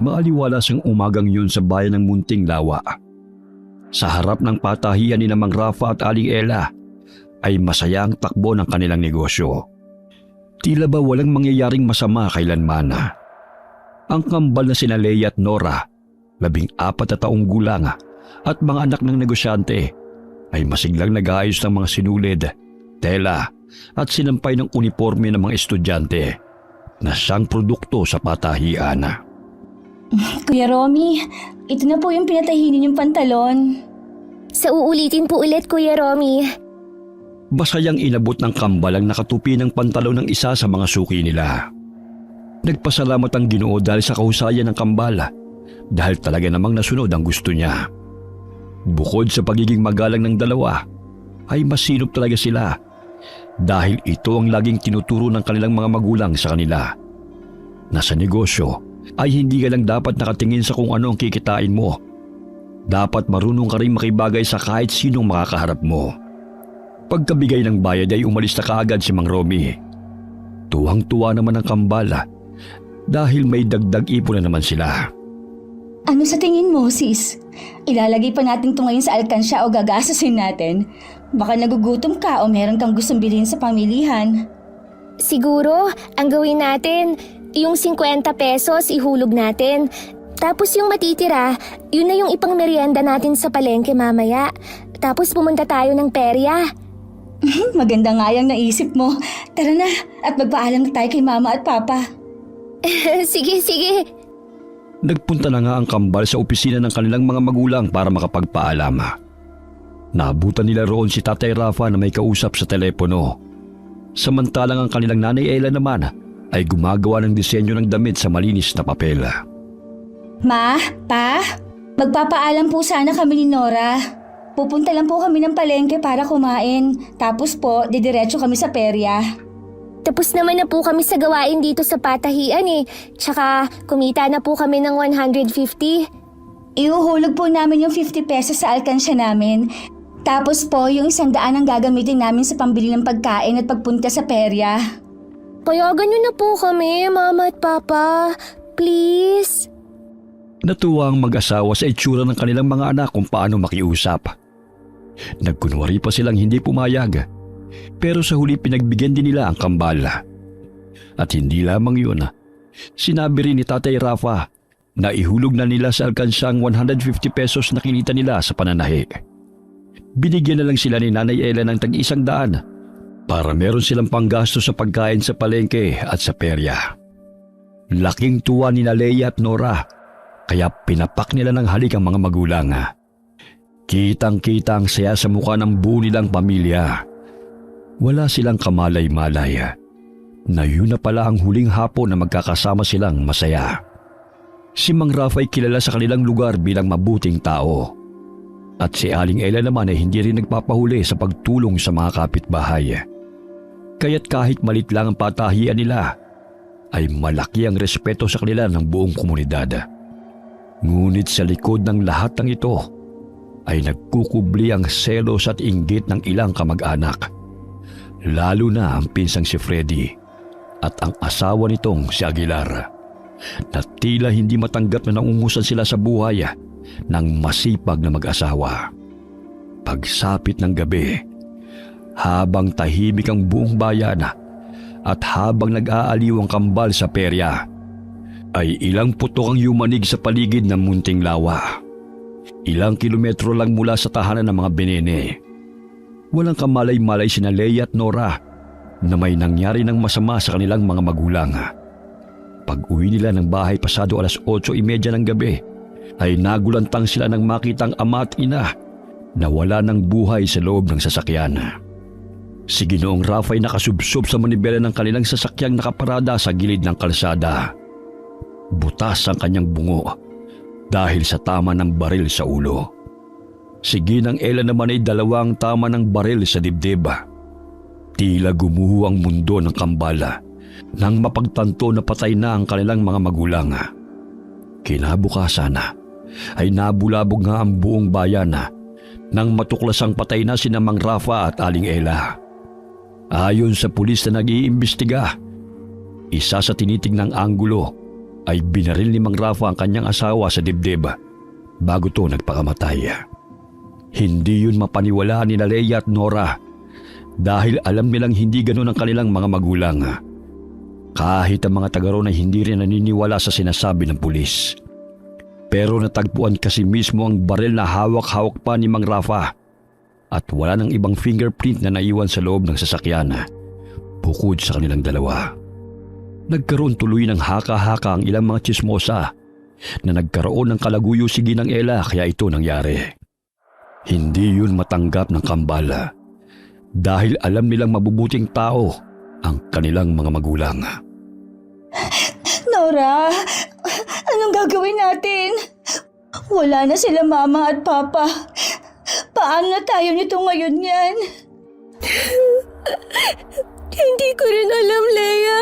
Maaliwalas ang umagang yun sa bayan ng Munting Lawa. Sa harap ng patahian ni Mang Rafa at Aling Ella ay masaya ang takbo ng kanilang negosyo. Tila ba walang mangyayaring masama kailanman. Ang kambal na sina Leia at Nora, 14 na taong gulang at mga anak ng negosyante, ay masiglang nag-aayos ng mga sinulid, tela at sinampay ng uniforme ng mga estudyante na siyang produkto sa patahian. Kuya Romy, ito na po yung pinatahinin yung pantalon. Sa uulitin po ulit, Kuya Romy. Basayang inabot ng kambal ang nakatupi ng pantalon ng isa sa mga suki nila. Nagpasalamat ang Ginoo dahil sa kahusayan ng kambal dahil talaga namang nasunod ang gusto niya. Bukod sa pagiging magalang ng dalawa, ay masinop talaga sila dahil ito ang laging tinuturo ng kanilang mga magulang sa kanila. Nasa negosyo ay hindi ka lang dapat nakatingin sa kung ano ang kikitain mo. Dapat marunong ka rin makibagay sa kahit sinong makakaharap mo. Pagkabigay ng bayad ay umalis na kaagad si Mang Romy. Tuwang-tuwa naman ang kambal dahil may dagdag ipon na naman sila. Ano sa tingin mo, sis? Ilalagay pa natin ito ngayon sa alkansya o gagasasin natin? Baka nagugutom ka o meron kang gustong bilhin sa pamilihan. Siguro, ang gawin natin, yung 50 pesos ihulog natin. Tapos yung matitira, yun na yung ipang merienda natin sa palengke mamaya. Tapos pumunta tayo ng perya. Maganda nga yung naisip mo. Tara na at magpaalam na tayo kay mama at papa. Sige, sige. Nagpunta na nga ang kambal sa opisina ng kanilang mga magulang para makapagpaalam. Naabutan nila roon si Tatay Rafa na may kausap sa telepono. Samantalang ang kanilang nanay Ella naman ay gumagawa ng disenyo ng damit sa malinis na papel. Ma, pa, magpapaalam po sana kami ni Nora. Pupunta lang po kami ng palengke para kumain. Tapos po, didiretso kami sa perya. Tapos naman na po kami sa gawain dito sa patahian eh. Tsaka kumita na po kami ng 150. Ihuhulog po namin yung 50 pesos sa alkansya namin. Tapos po, yung 100 ang gagamitin namin sa pambili ng pagkain at pagpunta sa perya. Payagan niyo na po kami, Mama at Papa. Please. Natuwa ang mag-asawa sa itsura ng kanilang mga anak kung paano makiusap. Nagkunwari pa silang hindi pumayag. Pero sa huli pinagbigyan din nila ang kambal. At hindi lamang yun, sinabi rin ni Tatay Rafa na ihulog na nila sa alkansyang 150 pesos na kinita nila sa pananahi. Binigyan na lang sila ni Nanay Ella ng tag-100 para meron silang panggasto sa pagkain sa palengke at sa perya. Laking tuwa ni Leia at Nora kaya pinapak nila ng halik ang mga magulang. Kitang-kita ang saya sa mukha ng buo nilang pamilya. Wala silang kamalay-malay na yun na pala ang huling hapon na magkakasama silang masaya. Si Mang Rafa ay kilala sa kanilang lugar bilang mabuting tao. At si Aling Ella naman ay hindi rin nagpapahuli sa pagtulong sa mga kapitbahay. Kaya't kahit malit lang ang patahian nila, ay malaki ang respeto sa kanila ng buong komunidad. Ngunit sa likod ng lahat ng ito, ay nagkukubli ang selos at inggit ng ilang kamag-anak. Lalo na ang pinsang si Freddy at ang asawa nitong si Aguilar, na tila hindi matanggap na naungusan sila sa buhay ng masipag na mag-asawa. Pagsapit ng gabi, habang tahimik ang buong bayan at habang nag-aaliw ang kambal sa perya, ay ilang putok ang yumanig sa paligid ng Munting Lawa. Ilang kilometro lang mula sa tahanan ng mga Benene. Walang kamalay-malay sina Leia at Nora na may nangyari ng masama sa kanilang mga magulang. Pag-uwi nila ng bahay pasado 8:30 ng gabi, ay nagulantang sila nang makitang ama at ina na wala ng buhay sa loob ng sasakyan. Si Ginoong Rafa ay nakasubsob sa manibela ng kanilang sasakyang nakaparada sa gilid ng kalsada. Butas ang kanyang bungo dahil sa tama ng baril sa ulo. Si Ginang Ella naman ay 2 tama ng baril sa dibdib. Tila gumuho ang mundo ng kambala nang mapagtanto na patay na ang kanilang mga magulang. Kinabukasan ay nabulabog nga ang buong bayan nang matuklasang patay na sina Mang Rafa at Aling Ella. Ayon sa pulis na nag-iimbestiga, isa sa tinitingnang anggulo ay binaril ni Mang Rafa ang kanyang asawa sa dibdib bago to nagpakamatay. Hindi yun mapaniwalaan ni Leia at Nora dahil alam nilang hindi ganun ang kanilang mga magulang. Kahit ang mga taga roon ay hindi rin naniniwala sa sinasabi ng pulis. Pero natagpuan kasi mismo ang baril na hawak-hawak pa ni Mang Rafa at wala nang ibang fingerprint na naiwan sa loob ng sasakyan bukod sa kanilang dalawa. Nagkaroon tuloy ng haka-haka ang ilang mga tsismosa na nagkaroon ng kalaguyo si Ginang Ella kaya ito nangyari. Hindi yun matanggap ng kambal dahil alam nilang mabubuting tao ang kanilang mga magulang. Nora, anong gagawin natin? Wala na sila mama at papa. Paano na tayo nito ngayon yan? Hindi ko rin alam, Leia.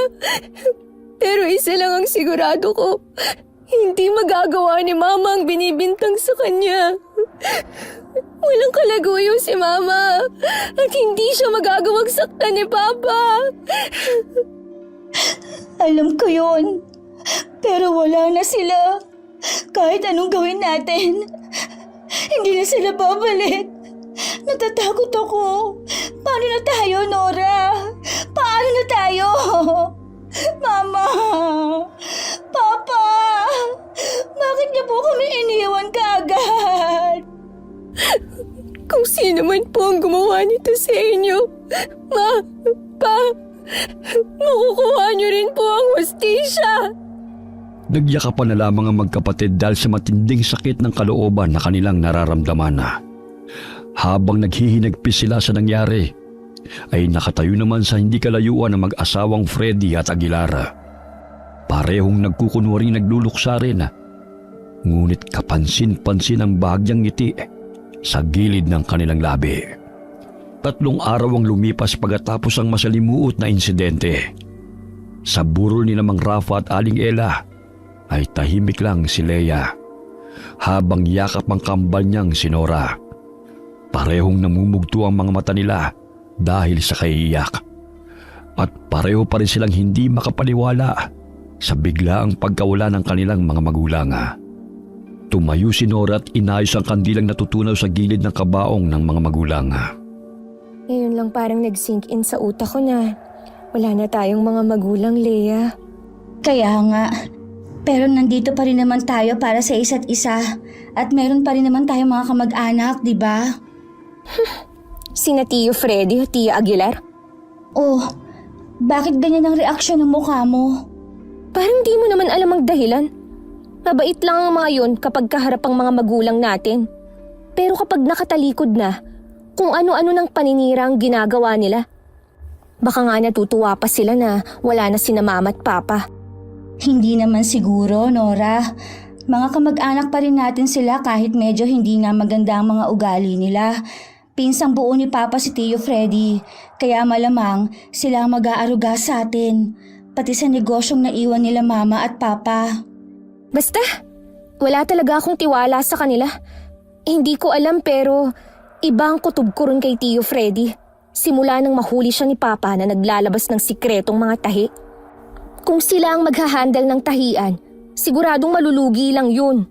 Pero isa lang ang sigurado ko. Hindi magagawa ni Mama ang binibintang sa kanya. Walang kalaguyo si Mama. At hindi siya magagawang saktan ni Papa. Alam ko yun. Pero wala na sila. Kahit anong gawin natin, hindi na sila babalik. Natatakot ako. Paano na tayo, Nora? Paano na tayo? Mama! Papa! Bakit niyo po kami iniwan kaagad? Kung sino man po ang gumawa nito sa inyo, Ma, Pa, makukuha niyo rin po ang hustisya. Nagyakapan na lamang ang magkapatid dahil sa matinding sakit ng kalooban na kanilang nararamdaman. Habang naghihinagpis sila sa nangyari, ay nakatayo naman sa hindi kalayuan ng mag-asawang Freddy at Aguilar. Parehong nagkukunwaring nagluluksa rin, ngunit kapansin-pansin ang bahagyang ngiti sa gilid ng kanilang labi. 3 araw ang lumipas pagkatapos ang masalimuot na insidente. Sa burol ni Mang Rafa at Aling Ella ay tahimik lang si Leia habang yakap ang kambal niyang si Nora. Parehong namumugto ang mga mata nila dahil sa kaiiyak. At pareho pa rin silang hindi makapaniwala sa biglaang pagkawala ng kanilang mga magulang. Tumayo si Nora at inayos ang kandilang natutunaw sa gilid ng kabaong ng mga magulang. Ngayon lang parang nag-sink in sa utak ko na wala na tayong mga magulang, Leia. Kaya nga. Pero nandito pa rin naman tayo para sa isa't isa. At meron pa rin naman tayong mga kamag-anak, di ba? Sina Tio Freddy o Tia Aguilar? Oh, bakit ganyan ang reaksyon ng mukha mo? Parang di mo naman alam ang dahilan. Mabait lang ang mga yon kapag kaharap ang mga magulang natin. Pero kapag nakatalikod na, kung ano-ano ng paninira ang ginagawa nila. Baka nga natutuwa pa sila na wala na sina Mama at Papa. Hindi naman siguro, Nora. Mga kamag-anak pa rin natin sila kahit medyo hindi nga maganda ang mga ugali nila. Pinsang buo ni Papa si Tio Freddy, kaya malamang sila ang mag-aaruga sa atin. Pati sa negosyong naiwan nila Mama at Papa. Basta, wala talaga akong tiwala sa kanila. Hindi ko alam pero iba ang kutob ko rin kay Tio Freddy. Simula nang mahuli siya ni Papa na naglalabas ng sikretong mga tahi. Kung sila ang maghahandle ng tahian, siguradong malulugi lang yun.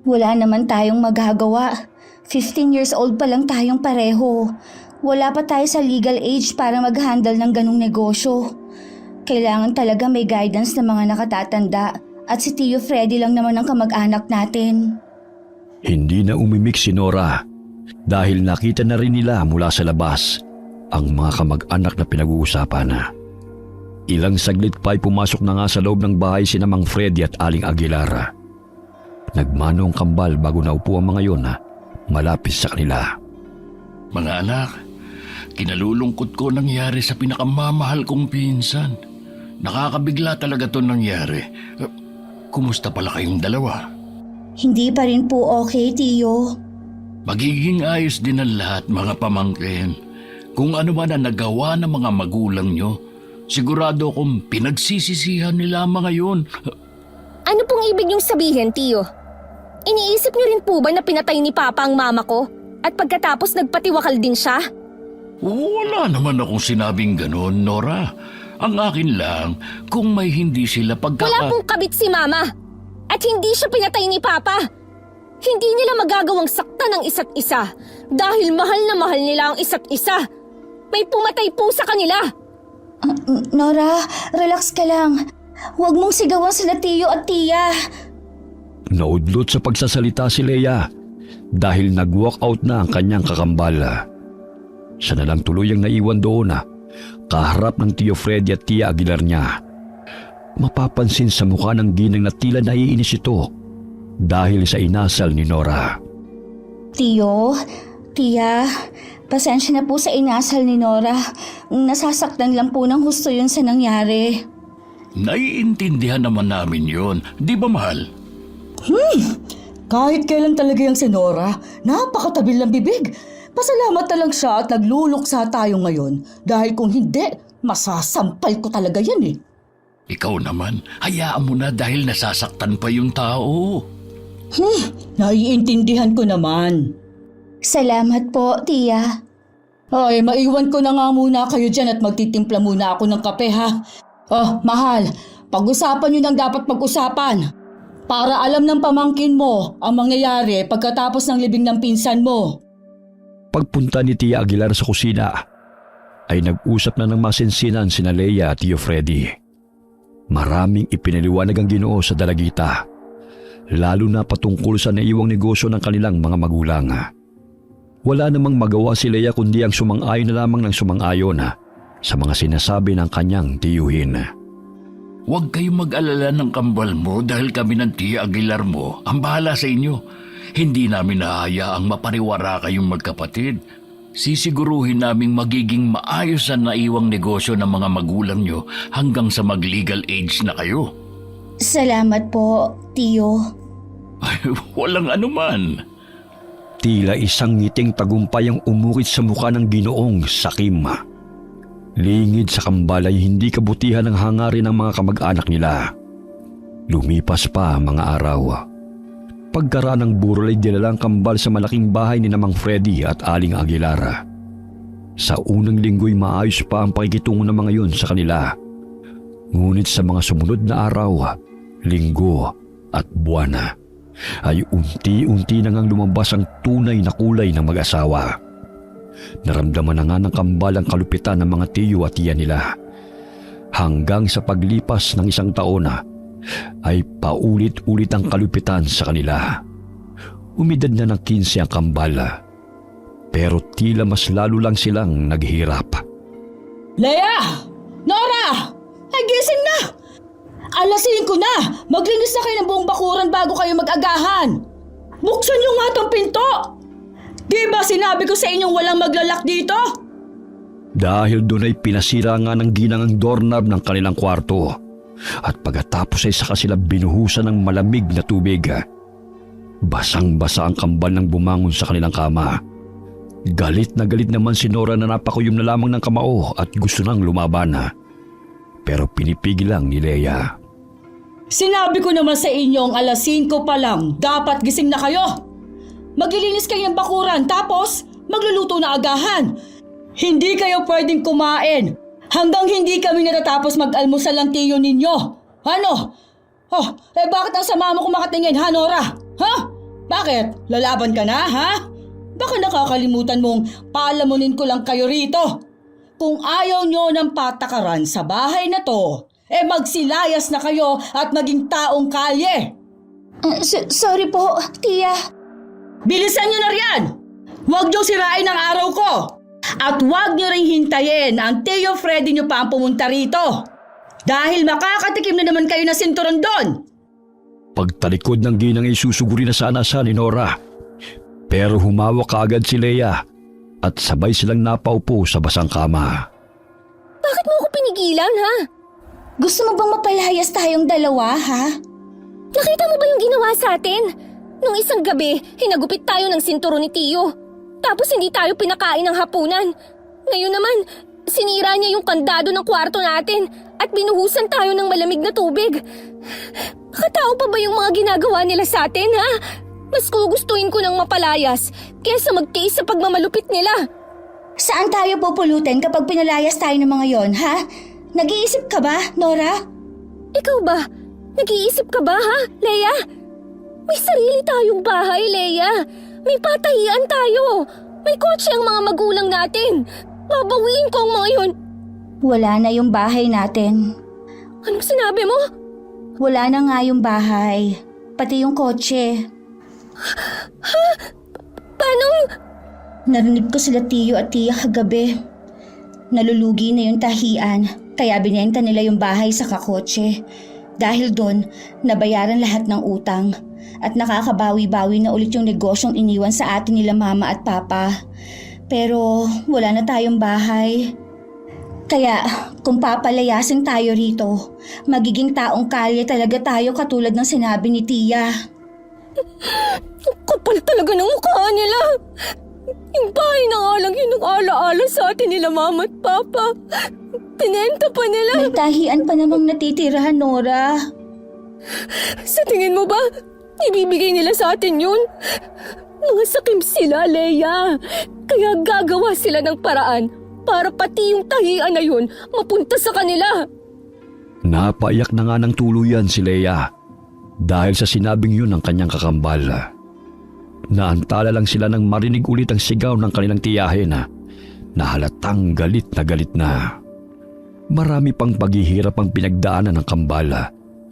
Wala naman tayong magagawa. 15 years old pa lang tayong pareho. Wala pa tayo sa legal age para mag-handle ng ganong negosyo. Kailangan talaga may guidance ng mga nakatatanda at si Tio Freddy lang naman ang kamag-anak natin. Hindi na umimik si Nora dahil nakita na rin nila mula sa labas ang mga kamag-anak na pinag-uusapan. Ilang saglit pa ay pumasok na nga sa loob ng bahay sina Mang Freddy at Aling Aguilar. Nagmano ang kambal bago naupo ang mga yon malapit sa kanila. Mga anak, kinalulungkot ko nangyari sa pinakamamahal kong pinsan. Nakakabigla talaga to nangyari. Kumusta pala kayong dalawa? Hindi pa rin po okay, Tio. Magiging ayos din ang lahat, mga pamangkin. Kung ano man ang nagawa ng mga magulang nyo, sigurado akong pinagsisisihan nila ang mga yun. Ano pong ibig niyong sabihin, Tio? Iniisip niyo rin po ba na pinatay ni Papa ang mama ko? At pagkatapos nagpatiwakal din siya? Wala naman akong sinabing ganon, Nora. Ang akin lang, kung may hindi sila Wala pong kabit si Mama. At hindi siya pinatay ni Papa. Hindi nila magagawang saktan ng isa't isa dahil mahal na mahal nila ang isa't isa. May pumatay po sa kanila. Nora, relax ka lang. Huwag mong sigawan sila Tio at Tia. Naudlot sa pagsasalita si Leia dahil nag-walk out na ang kanyang kakambal. Siya na lang tuluyang naiwan doon kaharap ng Tio Freddy at Tia Aguilar niya. Mapapansin sa mukha ng ginang na tila naiinis ito dahil sa inasal ni Nora. Tio, Tia, pasensya na po sa inasal ni Nora. Nasasaktan lang po ng husto yun sa nangyari. Naiintindihan naman namin yon, di ba mahal? Kahit kailan talaga yung si Nora, napakatabil ng bibig. Pasalamat na lang siya at nagluluksa tayo ngayon dahil kung hindi, masasampal ko talaga yan eh. Ikaw naman, hayaan mo na dahil nasasaktan pa yung tao. Naiintindihan ko naman. Salamat po, Tia. Ay, maiwan ko na nga muna kayo dyan at magtitimpla muna ako ng kape ha. Oh, mahal, pag-usapan nyo ng dapat pag-usapan. Para alam ng pamangkin mo ang mangyayari pagkatapos ng libing ng pinsan mo. Pagpunta ni Tia Aguilar sa kusina, ay nag-usap na ng masinsinan sina Leia at Tio Freddy. Maraming ipinaliwanag ang Ginoo sa dalagita, lalo na patungkol sa naiwang negosyo ng kanilang mga magulang. Wala namang magawa si Leia kundi ang sumang-ayon na lamang ng sumang-ayon sa mga sinasabi ng kanyang tiyuhin. Huwag kayong mag-alala ng kambal mo dahil kami ng Tia Aguilar mo ang bahala sa inyo. Hindi namin nahayaang mapariwara kayong magkapatid. Sisiguruhin naming magiging maayos ang naiwang negosyo ng mga magulang nyo hanggang sa mag-legal age na kayo. Salamat po, Tio. Ay, walang anuman. Tila isang ngiting tagumpay ang umukit sa mukha ng Ginoong sakim. Lingid sa kambal ay hindi kabutihan ng hangarin ng mga kamag-anak nila. Lumipas pa ang mga araw. Pagkaraan ng burol ay dinalang kambal sa malaking bahay ni Namang Freddy at Aling Aguilar. Sa unang linggo'y maayos pa ang pakikitungo ng mga yun sa kanila. Ngunit sa mga sumunod na araw, linggo at buwan ay unti-unti na ngang lumabas ang tunay na kulay ng mag-asawa. Naramdaman na nga ng kambal ang kalupitan ng mga tiyo at tiya nila. Hanggang sa paglipas ng isang taon ay paulit-ulit ang kalupitan sa kanila. Umidad na ng 15 ang kambal, pero tila mas lalo lang silang naghirap. Leia! Nora! Ay, gising na! Alas 5 na! Maglinis na kayo ng buong bakuran bago kayo mag-agahan! Buksan nyo nga tong pinto! Di ba sinabi ko sa inyong walang maglalak dito? Dahil doon ay pinasira nga ng ginang ang doorknob ng kanilang kwarto. At pagkatapos ay saka sila binuhusan ng malamig na tubig. Basang-basa ang kambal nang bumangon sa kanilang kama. Galit na galit naman si Nora na napakuyom na lamang ng kamao at gusto nang lumaban. Pero pinipigil lang ni Leia. Sinabi ko naman sa inyong alas 5 pa lang, dapat gising na kayo. Maglilinis kayo ng bakuran tapos magluluto na agahan. Hindi kayo pwedeng kumain hanggang hindi kami natatapos mag-almusal ng tiyo ninyo. Ano? Oh, bakit ang sama mo kumakatingin ha, Nora? Ha? Bakit? Lalaban ka na, ha? Baka nakakalimutan mong paalamunin ko lang kayo rito. Kung ayaw nyo ng patakaran sa bahay na to, magsilayas na kayo at maging taong kalye. Sorry po, Tia. Bilisan nyo na riyan! Huwag nyo sirain ang araw ko! At huwag nyo ring hintayin ang Tio Freddy nyo pa ang pumunta rito! Dahil makakatikim na naman kayo na sinturon doon! Pagtalikod ng ginang ay susuguri na sana siya ni Nora. Pero humawak kaagad si Leia at sabay silang napaupo sa basang kama. Bakit mo ako pinigilan, ha? Gusto mo bang mapalayas tayong dalawa, ha? Nakita mo ba yung ginawa sa atin? Nung isang gabi, hinagupit tayo ng sinturon ni Tio. Tapos hindi tayo pinakain ng hapunan. Ngayon naman, sinira niya yung kandado ng kwarto natin at binuhusan tayo ng malamig na tubig. Makatao pa ba yung mga ginagawa nila sa atin, ha? Mas gugustuhin ko ng mapalayas kesa magtiis sa pagmamalupit nila. Saan tayo pupulutin kapag pinalayas tayo ng mga yon, ha? Nag-iisip ka ba, Nora? Ikaw ba? Nag-iisip ka ba ha, Leia? May sarili tayong bahay, Leia. May patahian tayo. May kotse ang mga magulang natin. Babawiin ko ang mga yun. Wala na yung bahay natin. Anong sinabi mo? Wala na nga yung bahay. Pati yung kotse. Paano? Narinig ko sila Tiyo at Tia kagabi. Nalulugi na yung tahian, kaya binenta nila yung bahay sa kakotse. Dahil doon, nabayaran lahat ng utang. At nakakabawi-bawi na ulit yung negosyong iniwan sa atin nila Mama at Papa. Pero wala na tayong bahay. Kaya kung papalayasin tayo rito, magiging taong kalye talaga tayo katulad ng sinabi ni Tia. Ang kapal talaga ng mukha nila. Yung bahay na nga lang yung nag-ala-ala sa atin nila Mama at Papa. Pinenta pa nila. May tahian pa namang natitirahan, Nora. Sa tingin mo ba, ibibigay nila sa atin yun? Mga sakim sila, Leia. Kaya gagawa sila ng paraan para pati yung tahian na yun mapunta sa kanila. Napaiyak na nga ng tuluyan si Leia dahil sa sinabing yun ng kanyang kakambal. Naantala lang sila nang marinig ulit ang sigaw ng kanilang tiyahin na halatang galit na. Marami pang paghihirap ang pinagdaanan ng kambal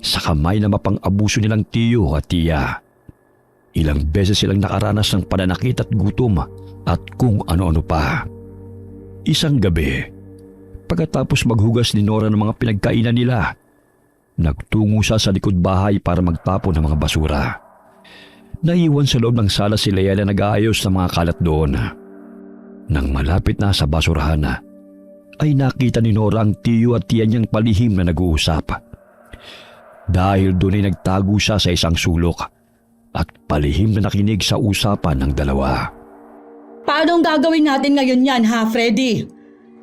sa kamay na mapang-abuso nilang tiyo at tiya. Ilang beses silang nakaranas ng pananakit at gutom at kung ano-ano pa. Isang gabi, pagkatapos maghugas ni Nora ng mga pinagkainan nila, nagtungo siya sa likod bahay para magtapon ng mga basura. Naiwan sa loob ng sala si Leia na nag-aayos ng mga kalat doon. Nang malapit na sa basurahan, ay nakita ni Nora ang tiyo at tiya niyang palihim na nag-uusap. Dahil doon ay nagtago siya sa isang sulok at palihim na nakinig sa usapan ng dalawa. Paano ang gagawin natin ngayon yan, ha, Freddy?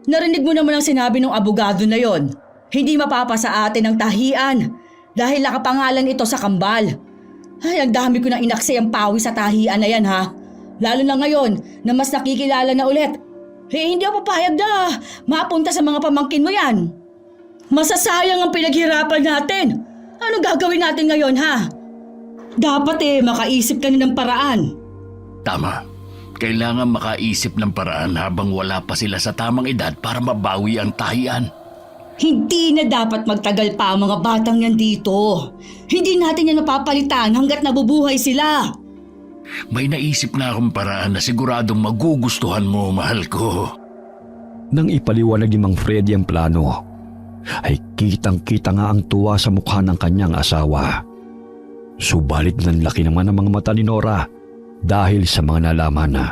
Narinig mo naman ang sinabi ng abogado na yon. Hindi mapapa sa atin ang tahian dahil nakapangalan ito sa kambal. Ay, ang dami ko nang inaksay ang pawi sa tahian na yan, ha? Lalo na ngayon na mas nakikilala na ulit. Hindi ako papayag na mapunta sa mga pamangkin mo yan. Masasayang ang pinaghirapan natin. Anong gagawin natin ngayon, ha? Dapat makaisip ka na ng paraan. Tama. Kailangan makaisip ng paraan habang wala pa sila sa tamang edad para mabawi ang tahian. Hindi na dapat magtagal pa ang mga batang yan dito. Hindi natin yan napapalitan hanggat nabubuhay sila. May naisip na akong paraan na siguradong magugustuhan mo, mahal ko. Nang ipaliwanag ni Mang Freddy ang plano, ay kitang-kita nga ang tuwa sa mukha ng kanyang asawa. Subalit nanlaki naman ang mga mata ni Nora dahil sa mga nalaman na.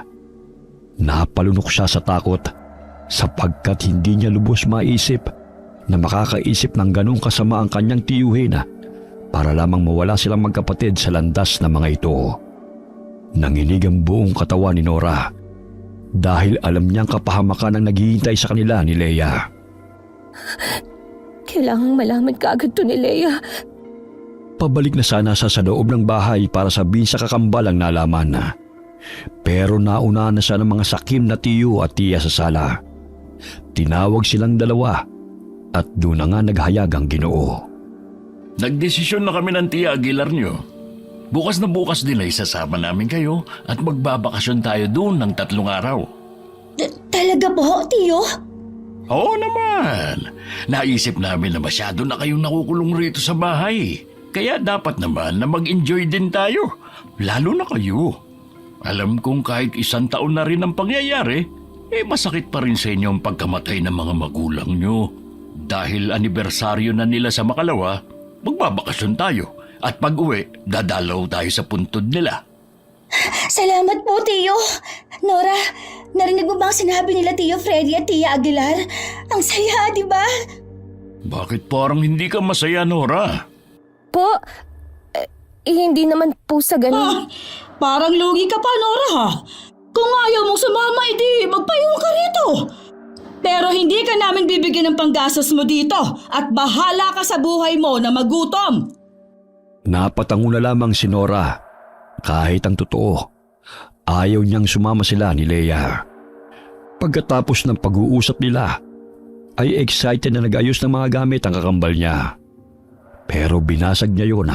Napalunok siya sa takot sapagkat hindi niya lubos maisip na makakaisip ng ganong kasama ang kanyang tiyuhin para lamang mawala silang magkapatid sa landas na mga ito. Nanginig ang buong katawan ni Nora dahil alam niyang kapahamakan ang naghihintay sa kanila ni Leia. Kailangang malaman kaagad to ni Leia. Pabalik na sana siya sa loob ng bahay para sabihin sa kakambal ang nalaman na. Pero nauna na siya ng mga sakim na tiyo at tiya sa sala. Tinawag silang dalawa at doon na nga naghayag ang Ginoo. Nagdesisyon na kami ng Tia Aguilar nyo. Bukas na bukas din ay sasama namin kayo at magbabakasyon tayo doon ng 3 araw. Talaga po, Tiyo? Oo naman. Naisip namin na masyado na kayong nakukulong rito sa bahay. Kaya dapat naman na mag-enjoy din tayo. Lalo na kayo. Alam kong kahit 1 taon na rin ang pangyayari, masakit pa rin sa inyo ang pagkamatay ng mga magulang nyo. Dahil anibersaryo na nila sa Makalawa, magbabakasyon tayo. At pag-uwi, dadalaw tayo sa puntod nila. Salamat po, Tiyo. Nora, narinig mo ba ang sinabi nila Tiyo Freddy at Tia Aguilar? Ang saya, di ba? Bakit parang hindi ka masaya, Nora? Po, hindi naman po sa ganun. Parang lugi ka pa, Nora, ha? Kung ayaw mong sumama, edi magpaiwan ka rito. Pero hindi ka namin bibigyan ng panggastos mo dito at bahala ka sa buhay mo na magutom. Napatango na lamang si Nora. Kahit ang totoo, ayaw niyang sumama sila ni Leia. Pagkatapos ng pag-uusap nila, ay excited na nag-ayos ng mga gamit ang kakambal niya. Pero binasag niya yun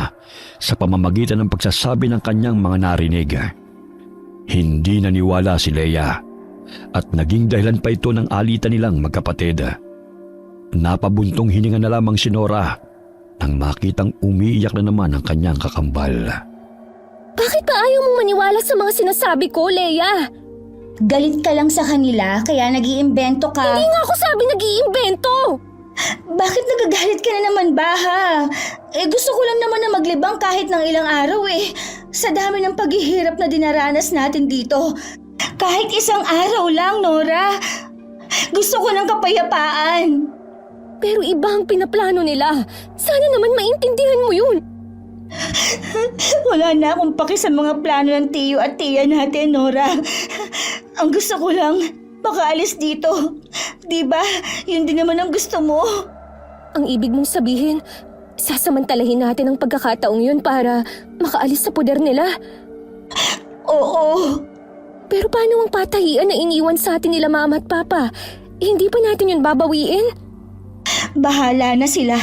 sa pamamagitan ng pagsasabi ng kanyang mga narinig. Hindi naniwala si Leia at naging dahilan pa ito ng alitan nilang magkapatid. Napabuntong hininga na lamang si Nora nang makitang umiiyak na naman ang kanyang kakambal. Bakit ba ayaw mong maniwala sa mga sinasabi ko, Leia? Galit ka lang sa kanila kaya nag-iimbento ka. Hindi nga ako sabi nag-iimbento! Bakit nagagalit ka na naman ba ha? Gusto ko lang naman na maglibang kahit ng ilang araw Sa dami ng paghihirap na dinaranas natin dito. Kahit isang araw lang, Nora. Gusto ko ng kapayapaan. Pero iba ang pinaplano nila. Sana naman maintindihan mo yun. Wala na akong paki sa mga plano ng tiyo at tiya natin, Nora. Ang gusto ko lang, makaalis dito. Diba? Yun din naman ang gusto mo. Ang ibig mong sabihin, sasamantalahin natin ang pagkakataong yun para makaalis sa poder nila. Oo. Pero paano ang patahian na iniwan sa atin nila mama at papa? Hindi pa natin yun babawiin? Bahala na sila.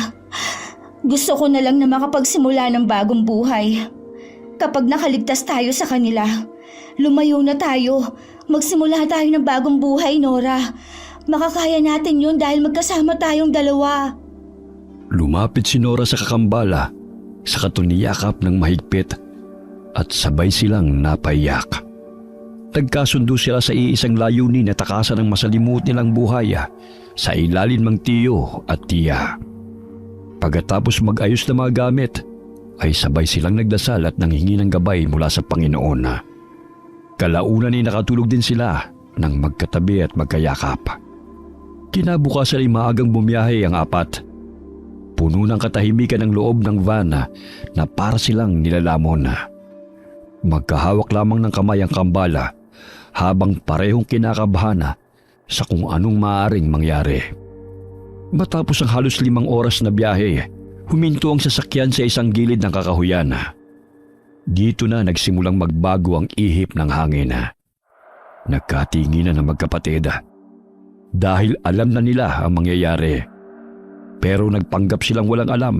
Gusto ko na lang na makapagsimula ng bagong buhay. Kapag nakaligtas tayo sa kanila, lumayo na tayo. Magsimula tayo ng bagong buhay, Nora. Makakaya natin yun dahil magkasama tayong dalawa. Lumapit si Nora sa kakambala, sa katuniyakap ng mahigpit at sabay silang napaiyak. Nagkasundo sila sa iisang layunin na takasan ang masalimuot nilang buhay sa ilalim ng tiyo at tiya. Pagkatapos mag-ayos ng mga gamit, ay sabay silang nagdasal at nanghingi ng gabay mula sa Panginoon. Kalaunan ay nakatulog din sila nang magkatabi at magkayakap. Kinabukasan ay maagang bumiyahe ang apat. Puno ng katahimikan ang loob ng van na para silang nilalamon. Magkahawak lamang ng kamay ang kambala habang parehong kinakabahan sa kung anong maaaring mangyari. Matapos ang halos 5 oras na biyahe, huminto ang sasakyan sa isang gilid ng kakahuyan. Dito na nagsimulang magbago ang ihip ng hangin. Nagkatinginan ang magkapatid dahil alam na nila ang mangyayari. Pero nagpanggap silang walang alam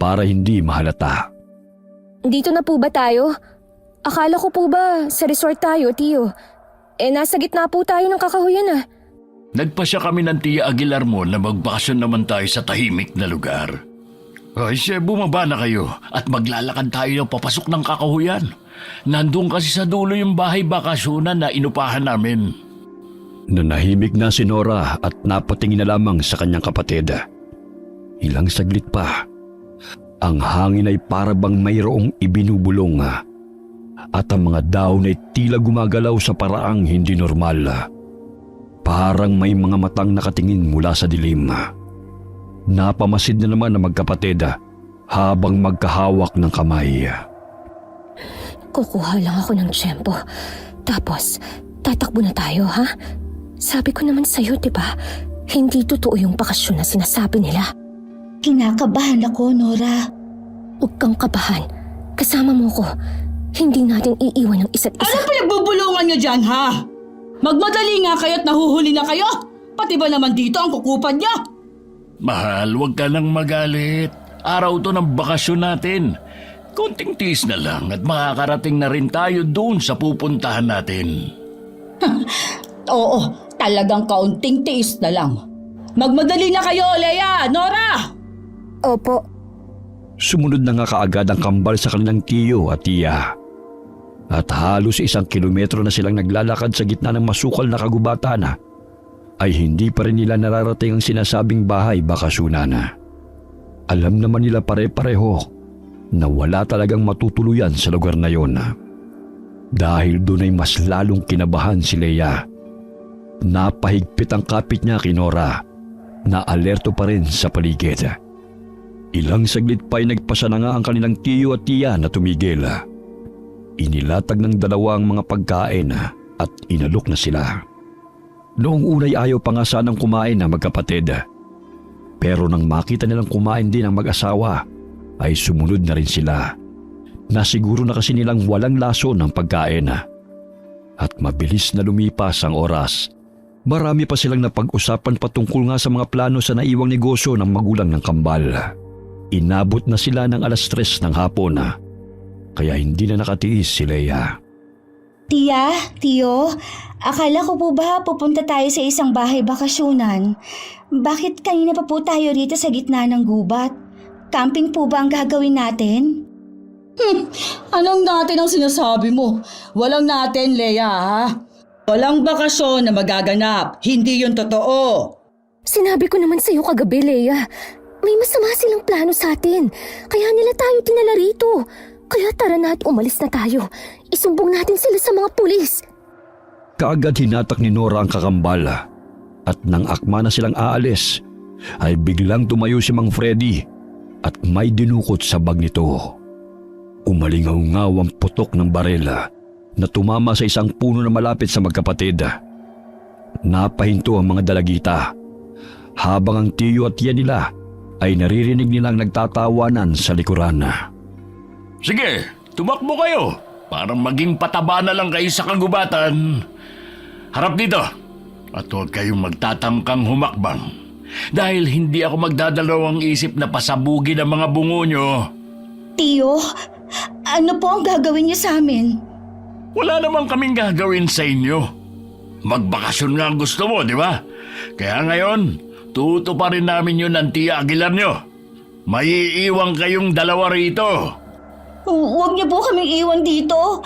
para hindi mahalata. Dito na po ba tayo? Akala ko po ba sa resort tayo, Tiyo? Nasa gitna po tayo ng kakahuyan Nagpasya kami ng Tia Aguilar mo na magbakasyon naman tayo sa tahimik na lugar. Ay, bumaba na kayo at maglalakad tayo ng papasok ng kakahuyan. Nandun kasi sa dulo yung bahay bakasyonan na inupahan namin. Nanahimik na si Nora at napatingin na lamang sa kanyang kapatid. Ilang saglit pa, ang hangin ay para bang mayroong ibinubulong at ang mga daon ay tila gumagalaw sa paraang hindi normal. Parang may mga matang nakatingin mula sa dilim. Napamasid na naman ang magkapatid habang magkahawak ng kamay. Kukuha lang ako ng tiyempo. Tapos, tatakbo na tayo, ha? Sabi ko naman sa'yo, diba? Hindi totoo yung bakasyon na sinasabi nila. Kinakabahan ako, Nora. Huwag kang kabahan. Kasama mo ko. Hindi natin iiwan ang isa't isa. Ano pinagbubulungan niyo dyan, ha? Magmadali nga kayo at nahuhuli na kayo. Pati ba naman dito ang kukupan niyo? Mahal, huwag ka nang magalit. Araw to ng bakasyon natin. Konting tiis na lang at makakarating na rin tayo doon sa pupuntahan natin. Oo, talagang kaunting tiis na lang. Magmadali na kayo, Leia, Nora! Opo. Sumunod na nga kaagad ang kambal sa kanilang tiyo at tiya. At halos 1 kilometro na silang naglalakad sa gitna ng masukal na kagubatan ay hindi pa rin nila nararating ang sinasabing bahay bakasyonan. Alam naman nila pare-pareho na wala talagang matutuluyan sa lugar na yon. Dahil doon ay mas lalong kinabahan si Leia. Napahigpit ang kapit niya kay Nora na alerto pa rin sa paligid. Ilang saglit pa ay nagpasa na nga ang kanilang tiyo at tiya na tumigil. Inilatag ng dalawa ang mga pagkain at inalok na sila. Noong unay ayaw pa nga sanang kumain na magkapatid. Pero nang makita nilang kumain din ang mag-asawa, ay sumunod na rin sila. Nasiguro na kasi nilang walang laso ng pagkain. At mabilis na lumipas ang oras Marami pa silang napag-usapan patungkol nga sa mga plano sa naiwang negosyo ng magulang ng kambal. Inabot na sila ng 3:00 ng hapon, kaya hindi na nakatiis si Leia. Tia, Tiyo, akala ko po ba pupunta tayo sa isang bahay bakasyonan? Bakit kanina pa po tayo rito sa gitna ng gubat? Camping po ba ang gagawin natin? Anong natin ang sinasabi mo? Walang natin, Leia, ha? Walang bakasyon na magaganap. Hindi yun totoo. Sinabi ko naman sa'yo kagabi, Leia. May masama silang plano sa atin. Kaya nila tayo dinala rito. Kaya tara na at umalis na tayo. Isumbong natin sila sa mga pulis. Kaagad hinatak ni Nora ang kakambal at nang akma na silang aalis ay biglang tumayo si Mang Freddy at may dinukot sa bag nito. Umalingaw-ngaw ang putok ng barela na tumama sa isang puno na malapit sa magkapatid. Napahinto ang mga dalagita habang ang tiyo at tiya nila ay naririnig nilang nagtatawanan sa likuran. Sige, tumakbo kayo. Parang maging pataba na lang kayo sa kagubatan. Harap dito. At huwag kayong magtatangkang humakbang. Dahil hindi ako magdadalawang isip na pasabugin ang mga bungo nyo. Tiyo, ano po ang gagawin niyo sa amin? Wala naman kaming gagawin sa inyo. Magbakasyon nga ang gusto mo, di ba? Kaya ngayon, tutuparin namin yun ng Tia Aguilar nyo. May iiwang kayong dalawa rito. Huwag niyo po kaming iwan dito.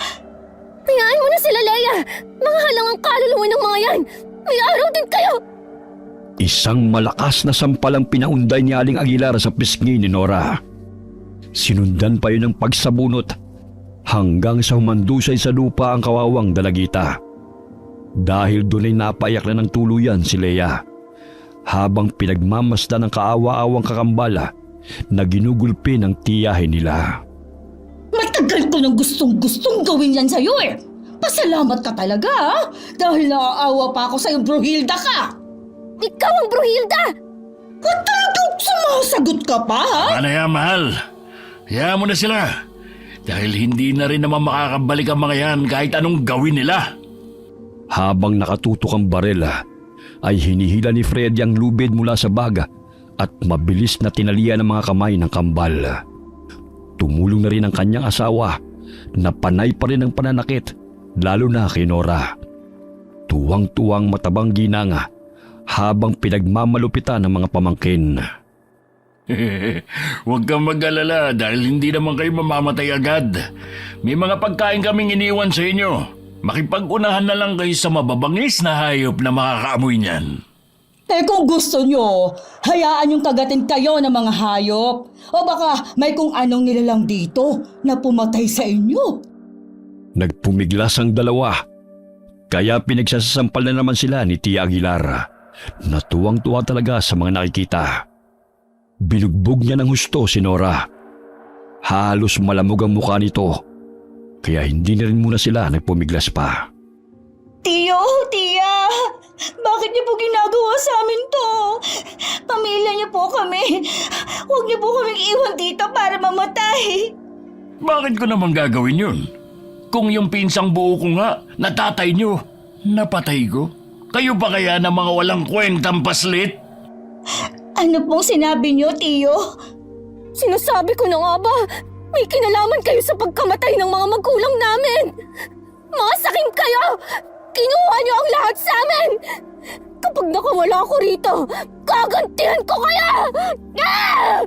Hayaan mo na sila, Leia. Mga halangang kaluluwa ng mga yan. May araw din kayo. Isang malakas na sampal ang pinaunday ni Aling Aguilar sa pisngi ni Nora. Sinundan pa yun ng pagsabunot hanggang sa humandusay sa lupa ang kawawang dalagita. Dahil doon ay napaiyak na ng tuluyan si Leia habang pinagmamasdan ng kaawa-awang kakambala na ginugulpi ng tiyahin nila. Matagal ko nang gustong gawin yan sa'yo eh. Pasalamat ka talaga, ha? Dahil naaawa pa ako sa'yo, Bruhilda ka. Ikaw ang Bruhilda! At talagang sumasagot ka pa, ha? Ano yan, mahal? Hayaan mo na sila. Dahil hindi na rin naman makakabalik ang mga yan kahit anong gawin nila. Habang nakatutok ang barela, ay hinihila ni Freddy ang lubid mula sa baga at mabilis na tinalian ang mga kamay ng kambal. Tumulong na rin ang kanyang asawa na panay pa rin ang pananakit, lalo na kay Nora. Tuwang-tuwang matabang ginanga habang pinagmamalupitan ng mga pamangkin. Huwag kang mag-alala dahil hindi naman kayo mamamatay agad. May mga pagkain kaming iniwan sa inyo. Makipag-unahan na lang kayo sa mababangis na hayop na makakaamoy niyan. Eh kung gusto nyo, hayaan yung kagatin kayo ng mga hayop. O baka may kung anong nilalang dito na pumatay sa inyo. Nagpumiglas ang dalawa, kaya pinagsasampal na naman sila ni Tia Aguilar. Natuwang-tuwa talaga sa mga nakikita. Binugbog niya ng husto si Nora. Halos malamog ang mukha nito, kaya hindi na rin muna sila nagpumiglas pa. Tiyo, Tia, bakit niyo po ginagawa sa amin to? Pamilya niyo po kami. Huwag niyo po kaming iwan dito para mamatay. Bakit ko naman gagawin yun? Kung yung pinsang buo ko nga, natatay nyo, napatay ko. Kayo ba kaya na mga walang kwentang paslit? Ano pong sinabi niyo, Tiyo? Sinasabi ko na nga ba, may kinalaman kayo sa pagkamatay ng mga magulang namin. Mga sakim kayo! Kinuha niyo ang lahat sa amin! Kapag nakawala ako rito, gagantihan ko kayo! Ah!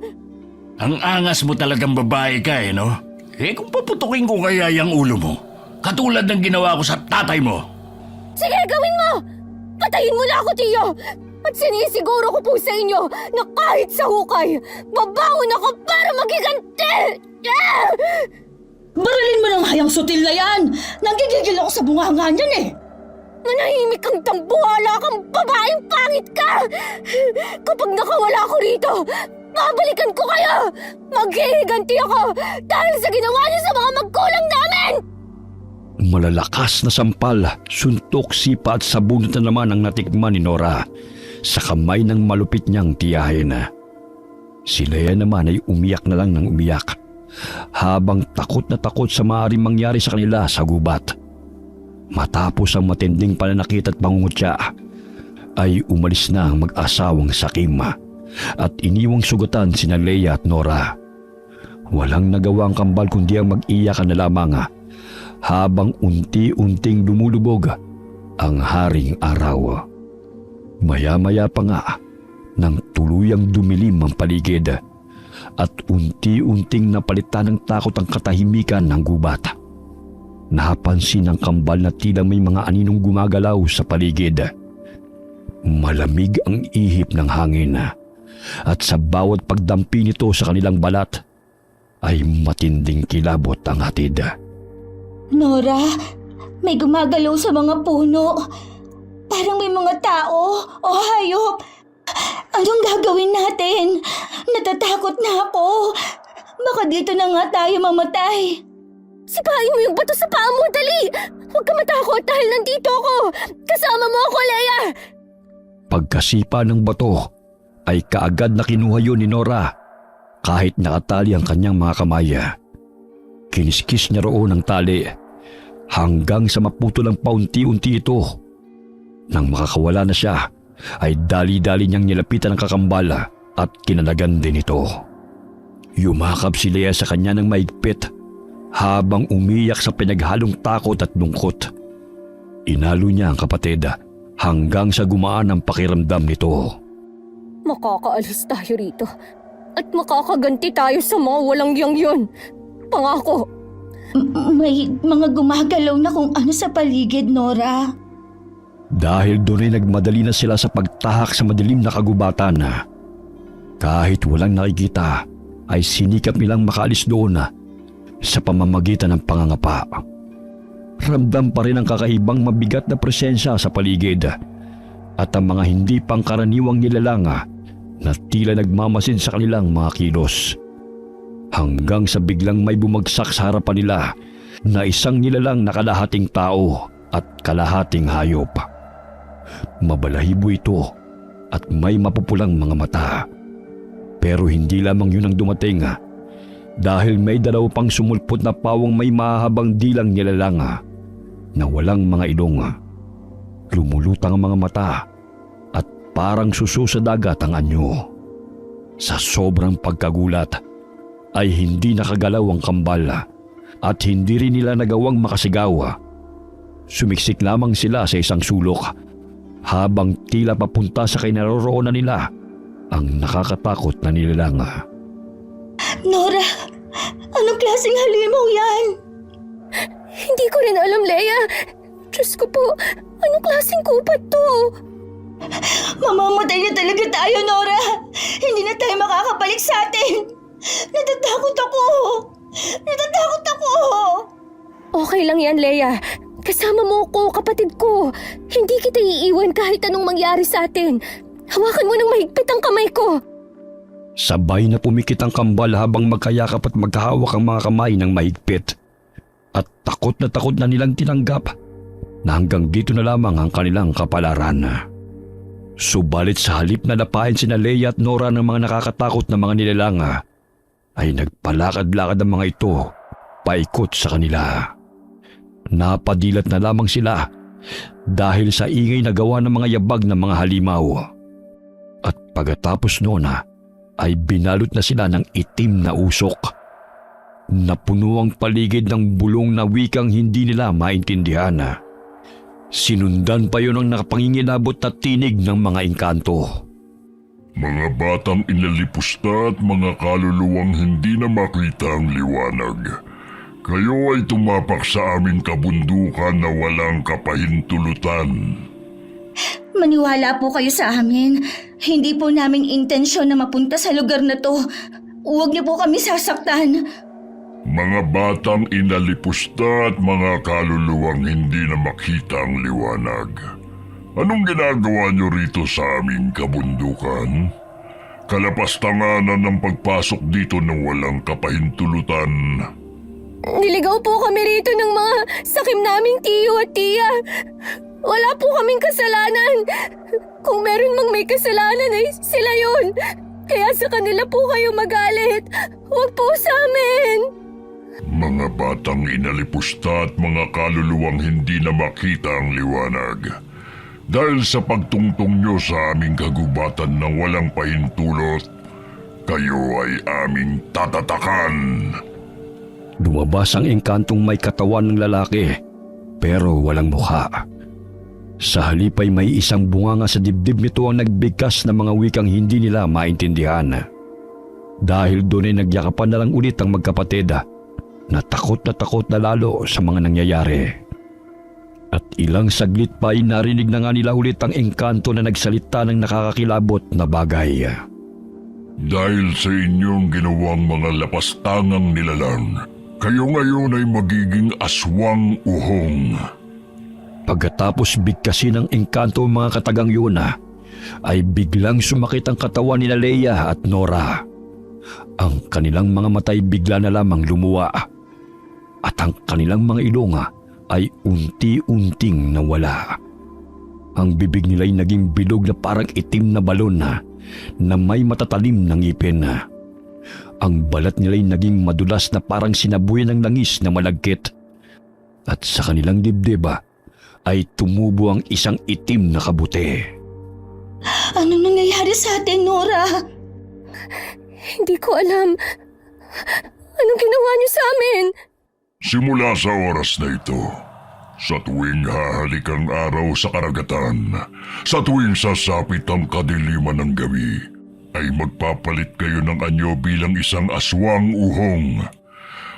Ang angas mo talagang babae ka no? Eh kung paputukin ko kaya yung ulo mo, katulad ng ginawa ko sa tatay mo. Sige, gawin mo! Patayin mo na ako, Tiyo! At sinisiguro ko po sa inyo na kahit sa hukay, babangon ako para magiganti! Ah! Barilin mo ng hayang sutil na yan! Nanggigigil ako sa bunganga niyan eh! Manahimik kang tambuhala kang babaeng pangit ka! Kapag nakawala ako rito, babalikan ko kayo! Maghihiganti ako dahil sa ginawa niyo sa mga magulang namin! Malalakas na sampal, suntok, sipa at sabunot na naman ang natikman ni Nora sa kamay ng malupit niyang tiyahin. Si Leia naman ay umiyak na lang ng umiyak habang takot na takot sa maaaring mangyari sa kanila sa gubat. Matapos ang matinding pananakit at pangungutya, ay umalis na ang mag-asawang Sakim at iniwang sugatan sina Leia at Nora. Walang nagawa ang kambal kundi ang mag-iyakan na lamang habang unti-unting lumulubog ang haring araw. Maya-maya pa nga nang tuluyang dumilim ang paligid at unti-unting napalitan ng takot ang katahimikan ng gubat. Napansin ng kambal na tila may mga aninong gumagalaw sa paligid. Malamig ang ihip ng hangin at sa bawat pagdampi nito sa kanilang balat ay matinding kilabot ang hatid. Nora, may gumagalaw sa mga puno. Parang may mga tao o hayop. Anong gagawin natin? Natatakot na ako. Baka dito na nga tayo mamatay. Sipahin mo yung bato sa paa mo, dali! Huwag ka matakot dahil nandito ako! Kasama mo ako, Leia! Pagkasipa ng bato ay kaagad na kinuha yun ni Nora kahit nakatali ang kanyang mga kamay. Kiniskis niya roon ang tali hanggang sa maputol ang paunti-unti ito. Nang makakawala na siya, ay dali-dali niyang nilapitan ang kakambal at kinalagan din ito. Yumakap si Leia sa kanya ng mahigpit habang umiyak sa pinaghalong takot at lungkot. Inalo niya ang kapatid hanggang sa gumaan ang pakiramdam nito. Makakaalis tayo rito at makakaganti tayo sa mga walang yang yun. Pangako. May mga gumagalaw na kung ano sa paligid, Nora. Dahil doon ay nagmadali na sila sa pagtahak sa madilim na kagubatan. Kahit walang nakikita, ay sinikap nilang makaalis doon sa pamamagitan ng pangangapa. Ramdam pa rin ang kakaibang mabigat na presensya sa paligid at ang mga hindi pangkaraniwang nilalang na tila nagmamasin sa kanilang mga kilos. Hanggang sa biglang may bumagsak sa harapan nila na isang nilalang na kalahating tao at kalahating hayop. Mabalahibo ito at may mapupulang mga mata. Pero hindi lamang yun ang dumating dahil may dalaw pang sumulpot na pawang may mahabang dilang nilalang na walang mga ilong. Lumulutang ang mga mata at parang suso sa dagat ang anyo. Sa sobrang pagkagulat ay hindi nakagalaw ang kambal at hindi rin nila nagawang makasigaw. Sumiksik lamang sila sa isang sulok habang tila papunta sa kinaroroonan nila ang nakakatakot na nilalang. Nora, anong klaseng halimaw yan? Hindi ko rin alam, Leia. Diyos ko po, anong klaseng kupat to? Mamamatay na talaga tayo, Nora. Hindi na tayo makakabalik sa atin. Natatakot ako. Natatakot ako. Okay lang yan, Leia. Kasama mo ko, kapatid ko. Hindi kita iiwan kahit anong mangyari sa atin. Hawakan mo ng mahigpit ang kamay ko. Sabay na pumikit ang kambal habang magkayakap at magkahawak ang mga kamay ng mahigpit. At takot na nilang tinanggap na hanggang dito na lamang ang kanilang kapalaran. Subalit sa halip na lapain sina Leia at Nora ng mga nakakatakot na mga nilalang, ay nagpalakad-lakad ang mga ito paikot sa kanila. Napadilat na lamang sila dahil sa ingay na gawa ng mga yabag ng mga halimaw. At pagkatapos noon ay binalot na sila ng itim na usok. Napuno ang paligid ng bulong na wikang hindi nila maintindihan. Sinundan pa yun ang nakapanginginabot na tinig ng mga engkanto. Mga batang inalipusta at mga kaluluwang hindi na makita ang liwanag. Kayo ay tumapak sa aming kabundukan na walang kapahintulutan. Maniwala po kayo sa amin. Hindi po naming intensyon na mapunta sa lugar na to. Huwag niyo po kami sasaktan. Mga batang inalipusta at mga kaluluwang hindi na makita ang liwanag. Anong ginagawa niyo rito sa aming kabundukan? Kalapastanganan ng pagpasok dito ng walang kapahintulutan. Niligaw po kami rito ng mga sakim naming tiyo at tiya. Wala po kaming kasalanan. Kung meron mang may kasalanan ay sila yun. Kaya sa kanila po kayo magalit. Huwag po sa amin. Mga batang inalipusta at mga kaluluwang hindi na makita ang liwanag. Dahil sa pagtungtong nyo sa aming kagubatan ng walang pahintulot, kayo ay aming tatatakan. Lumabas ang engkantong may katawan ng lalaki pero walang mukha. Sa halip ay may isang bunganga sa dibdib nito ang nagbigkas ng mga wikang hindi nila maintindihan. Dahil doon ay nagyakapan na lang ulit ang magkapatid na takot na lalo sa mga nangyayari. At ilang saglit pa ay narinig na nga nila ulit ang engkanto na nagsalita ng nakakakilabot na bagay. Dahil sa inyong ginawang mga lapastangang nilalang, kayo ngayon ay magiging aswang uhong. Pagkatapos bigkasin ng engkanto ang mga katagang yun, ay biglang sumakit ang katawan ni Leia at Nora. Ang kanilang mga matay bigla na lamang lumuwa at ang kanilang mga ilong ay unti-unting nawala. Ang bibig nila'y naging bilog na parang itim na balon na may matatalim ng ngipin. Ang balat nila'y naging madulas na parang sinabuyan ng langis na malagkit. At sa kanilang dibdib ay tumubo ang isang itim na kabuti. Anong nangyayari sa atin, Nora? Hindi ko alam. Anong ginawa niyo sa amin? Simula sa oras na ito, sa tuwing hahalik ang araw sa karagatan, sa tuwing sasapit ang kadiliman ng gabi, ay magpapalit kayo ng anyo bilang isang aswang uhong.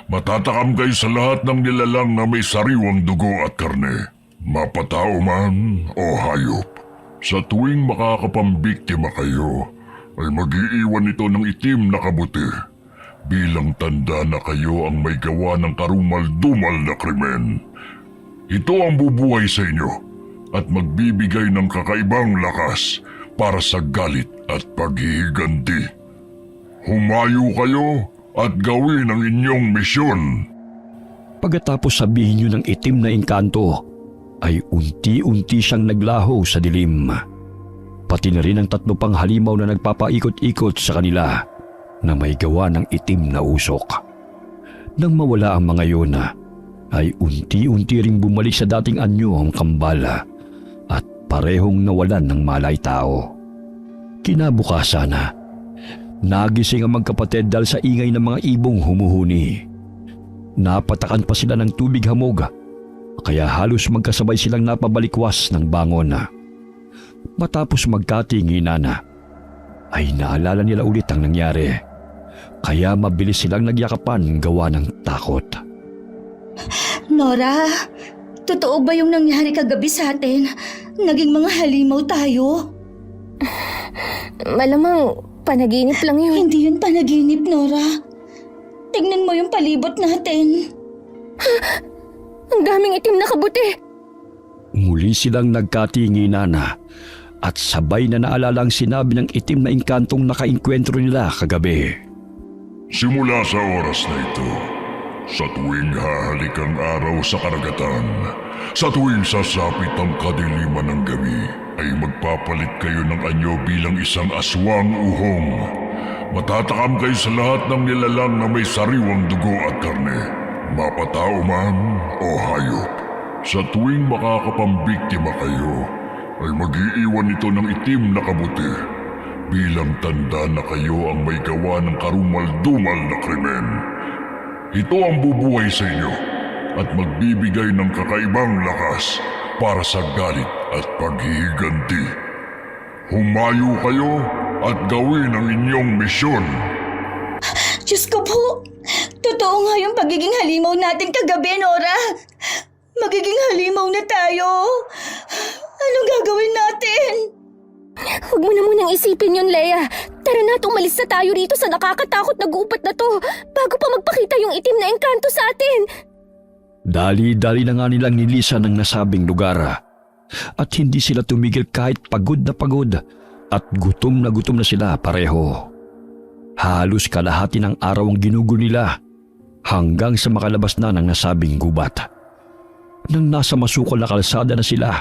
Matatakam kayo sa lahat ng nilalang na may sariwang dugo at karne, mapatao man o hayop. Sa tuwing makakapambiktima kayo, ay mag-iiwan ito ng itim na kabuti bilang tanda na kayo ang may gawa ng karumal-dumal na krimen. Ito ang bubuhay sa inyo at magbibigay ng kakaibang lakas para sa galit at paghihiganti. Humayo kayo at gawin ang inyong misyon. Pagkatapos sabihin niyo ng itim na engkanto, ay unti-unti siyang naglaho sa dilim. Pati na rin ang 3 pang halimaw na nagpapaikot-ikot sa kanila na may gawa ng itim na usok. Nang mawala ang mga yun, ay unti-unti ring bumalik sa dating anyo ang kambala at parehong nawalan ng malay tao. Kinabukasan, nagising ang magkapatid dahil sa ingay ng mga ibong humuhuni. Napatakan pa sila ng tubig hamog, kaya halos magkasabay silang napabalikwas ng bangon. Matapos magkatinginan, ay naalala nila ulit ang nangyari. Kaya mabilis silang nagyakapan gawa ng takot. Nora, totoo ba yung nangyari kagabi sa atin? Naging mga halimaw tayo? Malamang panaginip lang yun. Hindi yun panaginip, Nora. Tingnan mo yung palibot natin. Ang daming itim na kabuti. Muli silang nagkatinginan at sabay na naalala ang sinabi ng itim na engkantong nakainkwentro nila kagabi. Simula sa oras na ito, sa tuwing hahalik ang araw sa karagatan, sa tuwing sasapit ang kadiliman ng gabi, ay magpapalit kayo ng anyo bilang isang aswang uhong. Matatakam kayo sa lahat ng nilalang na may sariwang dugo at karne, mapatao man o hayop. Sa tuwing makakapambiktima kayo, ay mag-iiwan ito ng itim na kabuti bilang tanda na kayo ang may gawa ng karumal-dumal na krimen. Ito ang bubuhay sa inyo at magbibigay ng kakaibang lakas para sa galit at paghihiganti. Humayo kayo at gawin ang inyong misyon. Diyos ko po, totoo nga yung pagiging halimaw natin kagabi, Nora. Magiging halimaw na tayo. Anong gagawin natin? Huwag mo na munang isipin yun, Leia. Tara na, umalis na tayo rito sa nakakatakot na gubat na to bago pa magpakita yung itim na engkanto sa atin. Dali-dali na nga nilang nilisan ang nasabing lugar at hindi sila tumigil kahit pagod at gutom na sila pareho. Halos kalahati ng araw ang ginugol nila hanggang sa makalabas na ng nasabing gubat. Nang nasa masukal na kalsada na sila,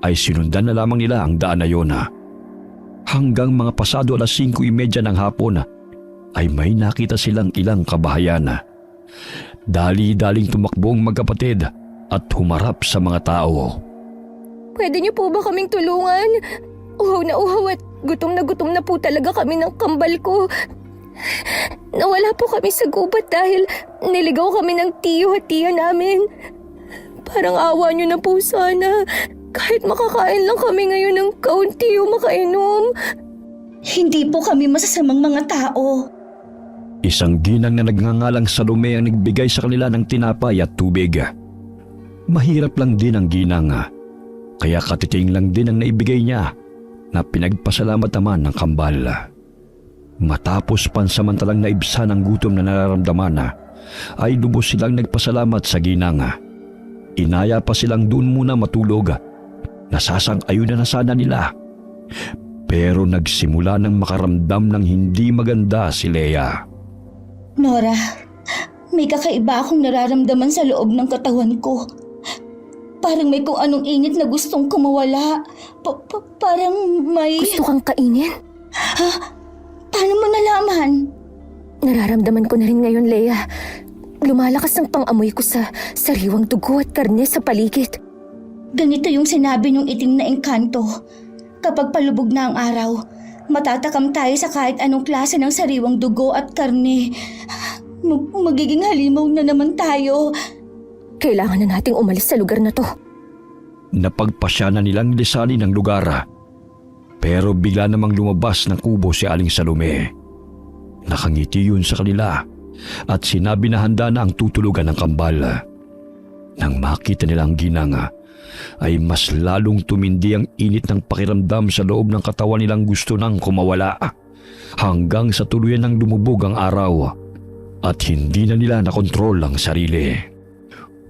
ay sinundan na lamang nila ang daan na yun. Hanggang mga pasado 5:30 ng hapon ay may nakita silang ilang kabahayan. Dali-daling tumakbo ang magkapatid at humarap sa mga tao. Pwede niyo po ba kaming tulungan? Uhaw at gutom na po talaga kami ng kambal ko. Nawala po kami sa gubat dahil niligaw kami ng tiyo at tiya namin. Parang awa niyo na po sana. Kahit makakain lang kami ngayon ng kaunti o makainom. Hindi po kami masasamang mga tao. Isang ginang na nagngangalang Salome ang nagbigay sa kanila ng tinapay at tubig. Mahirap lang din ang ginang, kaya katiting lang din ang naibigay niya na pinagpasalamat naman ng kambal. Matapos pansamantalang naibsan ang gutom na nararamdaman, ay lubos silang nagpasalamat sa ginang. Inaya pa silang doon muna matulog. Nasasang-ayunan na sana nila. Pero nagsimula ng makaramdam ng hindi maganda si Leia. Nora, may kakaiba akong nararamdaman sa loob ng katawan ko. Parang may kung anong init na gustong kumawala. Parang may... Gusto kang kainin? Paano mo nalaman? Nararamdaman ko na rin ngayon, Leia. Lumalakas ang pang-amoy ko sa sariwang dugo at karne sa paligid. Ganito yung sinabi ng itim na engkanto. Kapag palubog na ang araw, matatakam tayo sa kahit anong klase ng sariwang dugo at karne. Magiging halimaw na naman tayo. Kailangan na nating umalis sa lugar na to. Napagpasya na nilang lisanin ang lugar. Pero bigla namang lumabas ng kubo si Aling Salome. Nakangiti yun sa kanila at sinabi na handa na ang tutulugan ng kambal. Nang makita nilang ginang, ay mas lalong tumindi ang init ng pakiramdam sa loob ng katawan nilang gusto nang kumawala. Hanggang sa tuluyan ng lumubog ang araw at hindi na nila nakontrol ang sarili.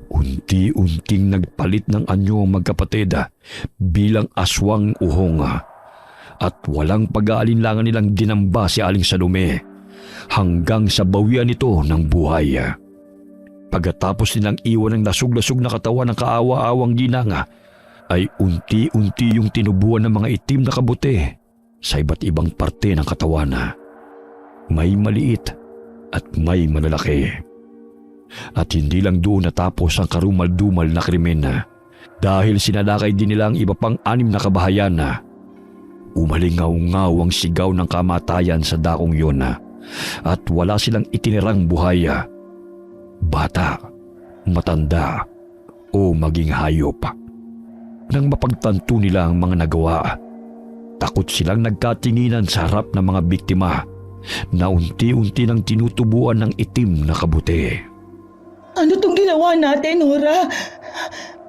Unti-unting nagpalit ng anyo ang magkapatid bilang aswang uhong at walang pag-aalinlangan nilang dinamba si Aling Salome hanggang sa bawian nito ng buhay. Pagkatapos nilang iwan ng lasug-lasug na katawan ng kaawa-awang ginang, ay unti-unti yung tinubuan ng mga itim na kabuti sa iba't ibang parte ng katawan. May maliit at may malalaki. At hindi lang doon natapos ang karumal-dumal na krimen dahil sinalakay din nila ang iba pang 6 na kabahayan. Umalingaw-ngaw ang sigaw ng kamatayan sa dakong yun at wala silang itinirang buhay. Bata, matanda, o maging hayop. Nang mapagtanto nila ang mga nagawa, takot silang nagkatinginan sa harap ng mga biktima na unti-unti nang tinutubuan ng itim na kabuti. Ano tong ginawa natin, Nora?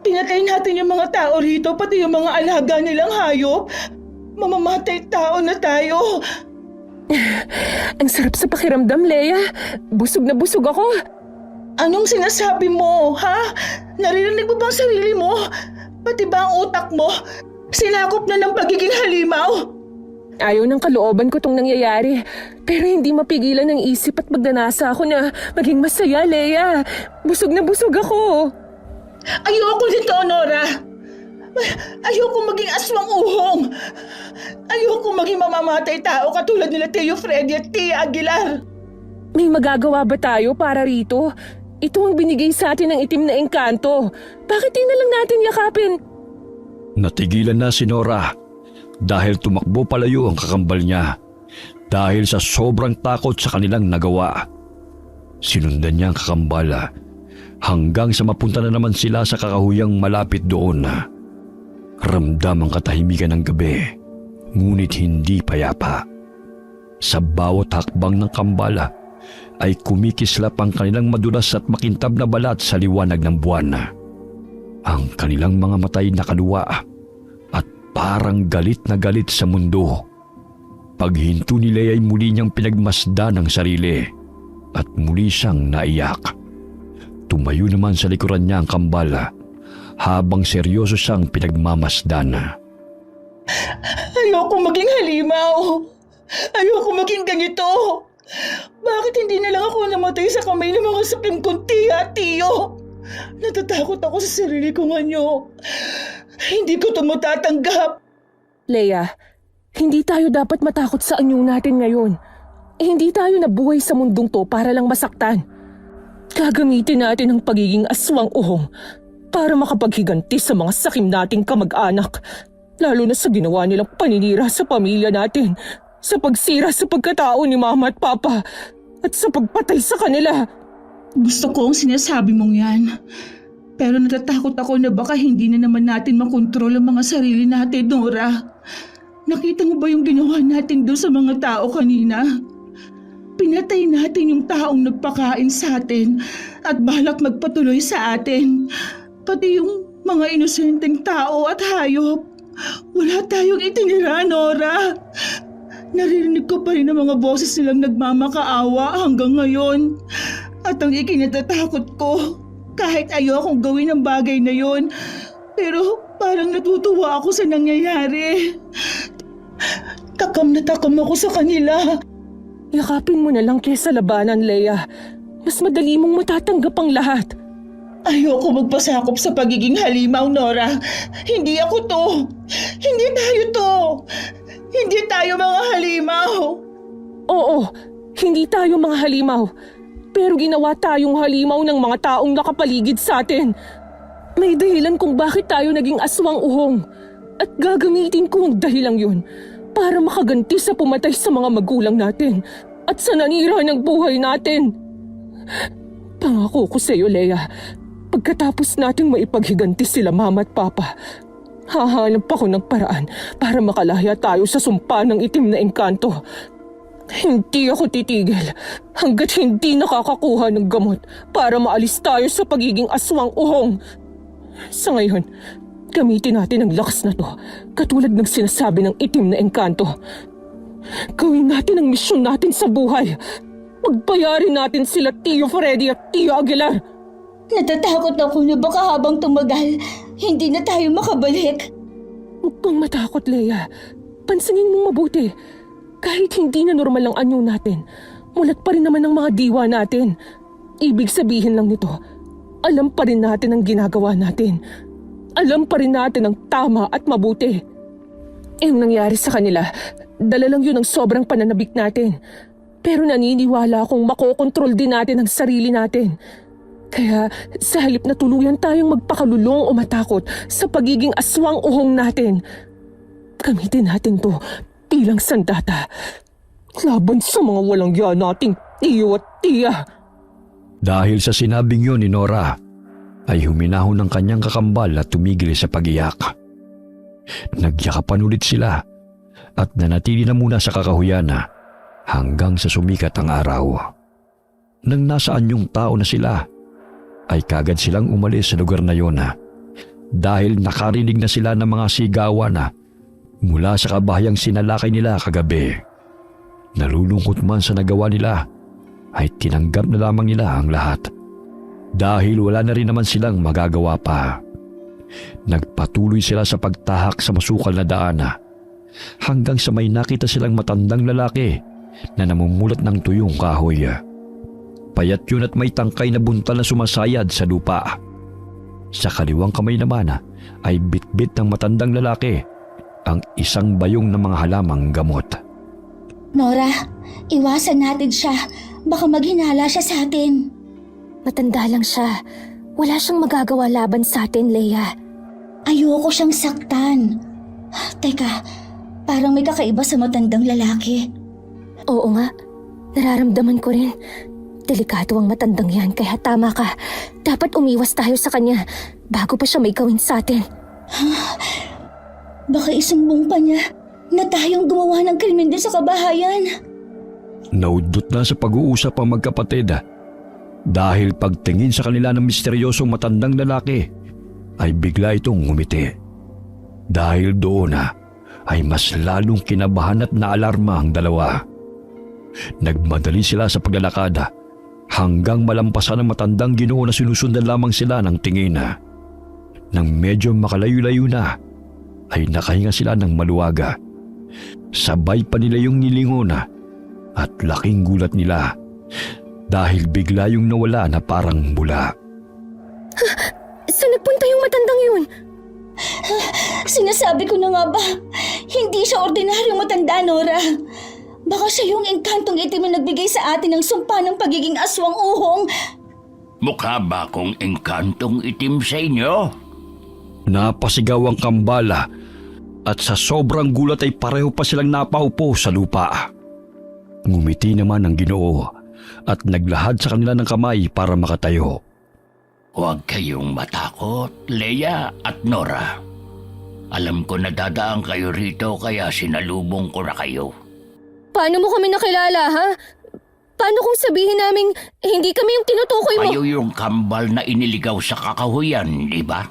Pinatay natin yung mga tao rito, pati yung mga alaga nilang hayop. Mamamatay tao na tayo. Ang sarap sa pakiramdam, Leia. Busog na busog ako. Anong sinasabi mo, ha? Naririnig mo bang sarili mo? Pati ba ang utak mo? Sinakop na ng pagiging halimaw? Ayaw ng kalooban ko tong nangyayari. Pero hindi mapigilan ng isip at magnanasa ako na maging masaya, Leia. Busog na busog ako. Ayoko nito, Nora. Ayoko maging aswang uhong. Ayoko maging mamamatay tao katulad nila Tio Freddy at Tia Aguilar. May magagawa ba tayo para rito? Ito ang binigay sa atin ng itim na engkanto. Bakit di na lang natin yakapin? Natigilan na si Nora dahil tumakbo palayo ang kakambal niya dahil sa sobrang takot sa kanilang nagawa. Sinundan niya ang kakambal hanggang sa mapunta na naman sila sa kakahuyang malapit doon. Ramdam ang katahimikan ng gabi, ngunit hindi payapa. Sa bawat hakbang ng kambal ay kumikislap ang kanilang madulas at makintab na balat sa liwanag ng buwan. Ang kanilang mga matay nakaluwa at parang galit na galit sa mundo. Paghinto ni Leia ay muli niyang pinagmasdan ang sarili at muli siyang naiyak. Tumayo naman sa likuran niya ang kambal habang seryoso siyang pinagmamasdan. Ayoko maging halimaw. Ayoko maging ganito. Bakit hindi na lang ako namatay sa kamay ng mga sakim kong tiya at tiyo? Natatakot ako sa sarili kong anyo. Hindi ko ito matatanggap. Leia, hindi tayo dapat matakot sa anyo natin ngayon. Hindi tayo nabuhay sa mundong to para lang masaktan. Gagamitin natin ang pagiging aswang uhong para makapaghiganti sa mga sakim nating kamag-anak. Lalo na sa ginawa nilang paninira sa pamilya natin, sa pagsira sa pagkatao ni Mama at Papa, at sa pagpatay sa kanila. Gusto ko ang sinasabi mong yan. Pero natatakot ako na baka hindi na naman natin makontrol ang mga sarili natin, Nora. Nakita mo ba yung ginawa natin doon sa mga tao kanina? Pinatay natin yung taong nagpakain sa atin at balak magpatuloy sa atin. Pati yung mga inosenteng tao at hayop. Wala tayong itinira, Nora. Naririnig ko pa rin ang mga boses nilang nagmamakaawa hanggang ngayon. At ang ikinatatakot ko, kahit ayokong gawin ang bagay na yon, pero parang natutuwa ako sa nangyayari. Takam na takam ako sa kanila. Yakapin mo na lang kesa labanan, Leia. Mas madali mong matatanggap ang lahat. Ayoko magpasakop sa pagiging halimaw, Nora. Hindi ako to. Hindi tayo to. Hindi tayo mga halimaw. Oo, hindi tayo mga halimaw. Pero ginawa tayong halimaw ng mga taong nakapaligid sa atin. May dahilan kung bakit tayo naging aswang uhong. At gagamitin ko ang dahilang yun para makaganti sa pumatay sa mga magulang natin at sa nanira ng buhay natin. Pangako ko sa iyo, Leia, pagkatapos nating maipaghiganti sila Mama at Papa, hahanap ako ng paraan para makalahya tayo sa sumpa ng itim na engkanto. Hindi ako titigil hanggat hindi nakakakuha ng gamot para maalis tayo sa pagiging aswang uhong. Sa ngayon, gamitin natin ang lakas na to, katulad ng sinasabi ng itim na engkanto. Gawin natin ang misyon natin sa buhay. Pagbayarin natin sila Tio Freddy at Tio Aguilar. Natatakot ako na baka habang tumagal, hindi na tayo makabalik. Huwag kang matakot, Leia. Pansinin mong mabuti. Kahit hindi na normal ang anyo natin, mulat pa rin naman ang mga diwa natin. Ibig sabihin lang nito, alam pa rin natin ang ginagawa natin. Alam pa rin natin ang tama at mabuti. Yung nangyari sa kanila, dala lang yun ng sobrang pananabik natin. Pero naniniwala akong makokontrol din natin ang sarili natin. Kaya sa halip na tuluyan tayong magpakalulong o matakot sa pagiging aswang uhong natin, gamitin natin to bilang sandata laban sa mga walang yan nating tiyo at tiya. Dahil sa sinabing yun ni Nora, ay huminahon ng kanyang kakambal at tumigil sa pag-iyak. Nagyakapan ulit sila at nanatili na muna sa kakahuyana hanggang sa sumikat ang araw. Nang nasaan yung tao na sila, ay kagad silang umalis sa lugar na yun dahil nakarinig na sila ng mga sigawan mula sa kabahayang sinalakay nila kagabi. Nalulungkot man sa nagawa nila, ay tinanggap na lamang nila ang lahat dahil wala na rin naman silang magagawa pa. Nagpatuloy sila sa pagtahak sa masukal na daan hanggang sa may nakita silang matandang lalaki na namumulat ng tuyong kahoy. Payat yun at may tangkay na buntal na sumasayad sa lupa. Sa kaliwang kamay naman ay bitbit ng matandang lalaki ang isang bayong ng mga halamang gamot. Nora, iwasan natin siya. Baka maghinala siya sa atin. Matanda lang siya. Wala siyang magagawa laban sa atin, Leia. Ayoko siyang saktan. Teka, parang may kakaiba sa matandang lalaki. Oo nga, nararamdaman ko rin. Delikado ang matandang yan, kaya tama ka. Dapat umiwas tayo sa kanya bago pa siya may gawin sa atin. Baka isumbong pa niya na tayong gumawa ng krimen din sa kabahayan. Naudot na sa pag-uusap ang magkapatid dahil pagtingin sa kanila ng misteryosong matandang lalaki ay bigla itong ngumiti. Dahil doon ay mas lalong kinabahan at naalarma ang dalawa. Nagmadali sila sa paglalakad hanggang malampasan ng matandang Ginoo na sinusundan lamang sila ng tingin. Nang medyo makalayo-layo na, ay nakahinga sila ng maluwaga. Sabay pa nila yung nilingon at laking gulat nila dahil bigla yung nawala na parang bula. Saan nagpunta yung matandang yun? Sinasabi ko na nga ba, hindi siya ordinaryong matanda, Nora. Baka siya yung engkantong itim na nagbigay sa atin ng sumpa ng pagiging aswang uhong. Mukha ba akong engkantong itim sa inyo? Napasigaw ang kambala at sa sobrang gulat ay pareho pa silang napaupo sa lupa. Ngumiti naman ang Ginoo at naglahad sa kanila ng kamay para makatayo. Huwag kayong matakot, Leia at Nora. Alam ko na dadaan kayo rito kaya sinalubong ko na kayo. Paano mo kami nakilala, ha? Paano kung sabihin naming hindi kami yung tinutukoy mo? Kayo yung kambal na iniligaw sa kakahuyan, di ba?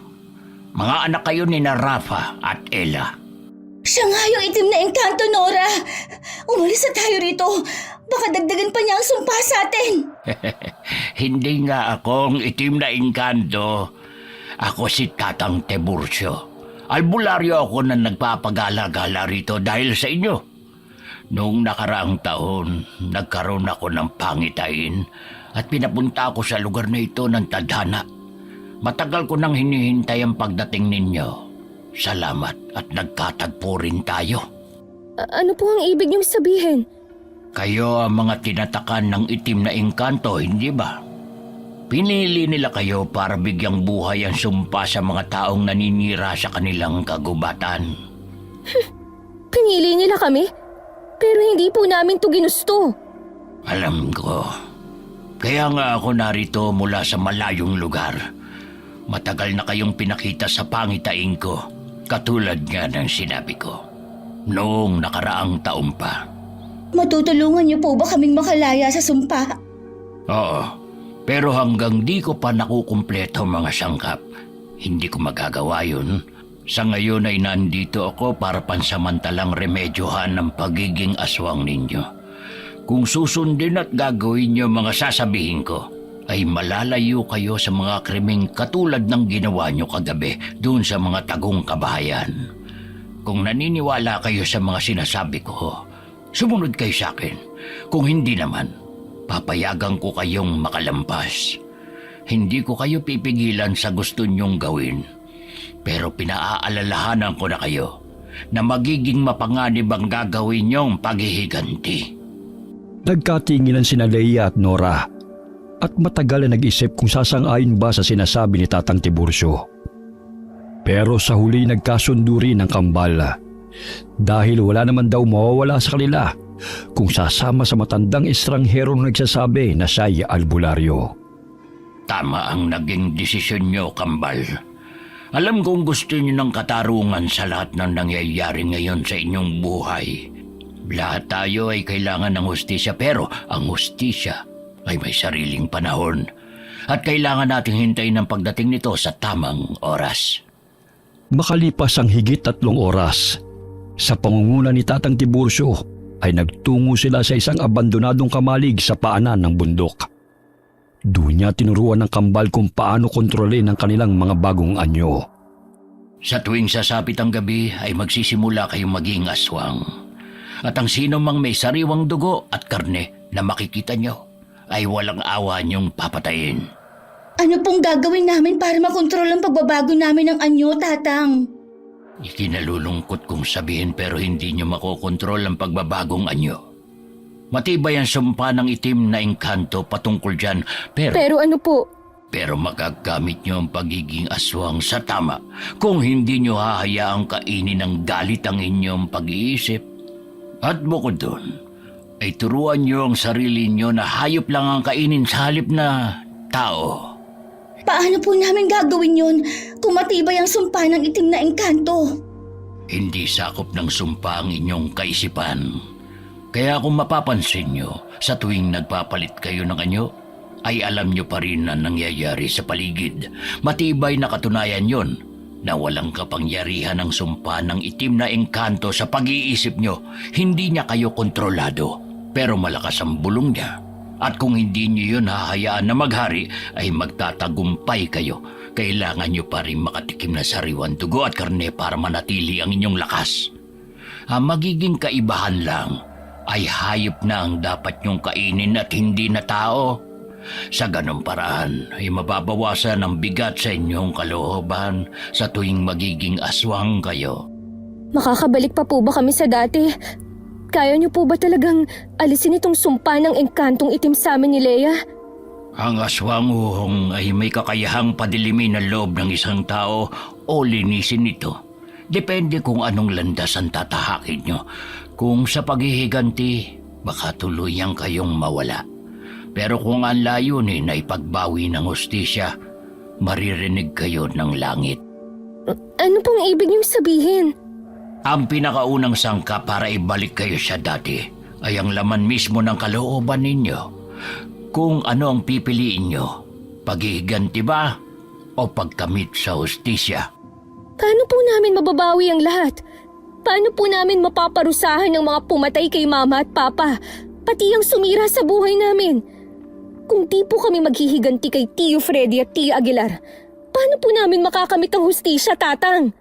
Mga anak kayo ni Rafa at Ella. Siya nga yung itim na engkanto, Nora. Umalis na tayo rito. Baka dagdagan pa niya ang sumpa sa atin. Hindi nga ako ang itim na engkanto. Ako si Tatang Tiburcio. Albularyo ako na nagpapagala-gala rito dahil sa inyo. Noong nakaraang taon, nagkaroon ako ng pangitain at pinapunta ako sa lugar na ito ng tadhana. Matagal ko nang hinihintay ang pagdating ninyo. Salamat at nagkatagpo rin tayo. Ano po ang ibig niyong sabihin? Kayo ang mga tinatakan ng itim na engkanto, hindi ba? Pinili nila kayo para bigyang buhay ang sumpa sa mga taong naninira sa kanilang kagubatan. Pinili nila kami? Pero hindi po namin to ginusto. Alam ko. Kaya nga ako narito mula sa malayong lugar. Matagal na kayong pinakita sa pangitain ko, katulad nga ng sinabi ko. Noong nakaraang taon pa. Matutulungan niyo po ba kaming makalaya sa sumpa? Oo, pero hanggang di ko pa nakukumpleto mga sangkap, hindi ko magagawa yun. Sa ngayon ay nandito ako para pansamantalang remedyohan ang pagiging aswang ninyo. Kung susundin at gagawin niyo mga sasabihin ko, ay malalayo kayo sa mga krimeng katulad ng ginawa niyo kagabi doon sa mga tagong kabahayan. Kung naniniwala kayo sa mga sinasabi ko, sumunod kayo sa akin. Kung hindi naman, papayagan ko kayong makalampas. Hindi ko kayo pipigilan sa gusto niyong gawin. Pero pinaaalalahanan ko na kayo na magiging mapanganib ang gagawin niyong paghihiganti. Nagkatinginan sina Leia at Nora at matagal na nag-isip kung sasang-ayon ba sa sinasabi ni Tatang Tiburcio. Pero sa huli nagkasundo rin ang kambal dahil wala naman daw mawawala sa kanila kung sasama sa matandang estrangherong nagsasabi na siya'y albularyo. Tama ang naging desisyon niyo, kambal. Alam kong gusto niyo ng katarungan sa lahat ng nangyayari ngayon sa inyong buhay. Lahat tayo ay kailangan ng hustisya pero ang hustisya ay may sariling panahon at kailangan nating hintayin ang pagdating nito sa tamang oras. Makalipas ang higit 3 oras, sa pangunguna ni Tatang Tiburcio ay nagtungo sila sa isang abandonadong kamalig sa paanan ng bundok. Doon niya tinuruan ng kambal kung paano kontrolin ang kanilang mga bagong anyo. Sa tuwing sasapit ang gabi ay magsisimula kayong maging aswang. At ang sino mang may sariwang dugo at karne na makikita nyo ay walang awa niyong papatayin. Ano pong gagawin namin para makontrol ang pagbabago namin ng anyo, Tatang? Ikinalulungkot kong sabihin pero hindi nyo makokontrol ang pagbabagong anyo. Matibay ang sumpa ng itim na engkanto patungkol dyan Pero ano po? pero magagamit nyo ang pagiging aswang sa tama kung hindi nyo hahayaang kainin ng galit ang inyong pag-iisip. At bukod doon, ay turuan nyo ang sarili nyo na hayop lang ang kainin sa halip na tao. Paano po namin gagawin yun kung matibay ang sumpa ng itim na engkanto? Hindi sakop ng sumpa ang inyong kaisipan. Kaya kung mapapansin nyo, sa tuwing nagpapalit kayo ng anyo, ay alam nyo pa rin ang nangyayari sa paligid. Matibay na katunayan yon na walang kapangyarihan ng sumpa ng itim na engkanto sa pag-iisip nyo. Hindi niya kayo kontrolado, pero malakas ang bulong niya. At kung hindi nyo yun hahayaan na maghari, ay magtatagumpay kayo. Kailangan nyo pa rin makatikim na sariwan dugo at karne para manatili ang inyong lakas. Ang magiging kaibahan lang ay hayop na ang dapat nyong kainin at hindi na tao. Sa ganong paraan ay mababawasan ang bigat sa inyong kalooban sa tuwing magiging aswang kayo. Makakabalik pa po ba kami sa dati? Kaya niyo po ba talagang alisin itong sumpa ng engkantong itim sa amin ni Leia? Ang aswang uhong ay may kakayahang padilimin ang loob ng isang tao o linisin ito. Depende kung anong landas ang tatahakin nyo. Kung sa paghihiganti, baka tuluyang kayong mawala. Pero kung ang layunin ay pagbawi ng hustisya, maririnig kayo ng langit. Ano pong ibig niyong sabihin? Ang pinakaunang sangka para ibalik kayo sa dati ay ang laman mismo ng kalooban ninyo. Kung ano ang pipiliin nyo, paghihiganti ba o pagkamit sa hustisya? Paano po namin mababawi ang lahat? Paano po namin mapaparusahan ng mga pumatay kay Mama at Papa, pati ang sumira sa buhay namin? Kung di po kami maghihiganti kay Tio Freddy at Tia Aguilar, paano po namin makakamit ang hustisya, Tatang?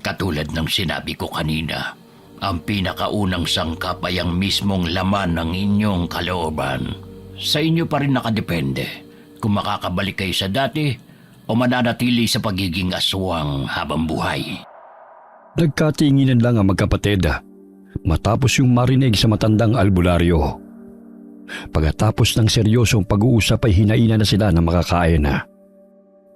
Katulad ng sinabi ko kanina, ang pinakaunang sangkap ay ang mismong laman ng inyong kalooban. Sa inyo pa rin nakadepende kung makakabalik kayo sa dati o mananatili sa pagiging aswang habang buhay. Nagkatinginan lang ang magkapatid matapos yung marinig sa matandang albularyo. Pagkatapos ng seryosong pag-uusap ay hinaina na sila na makakain.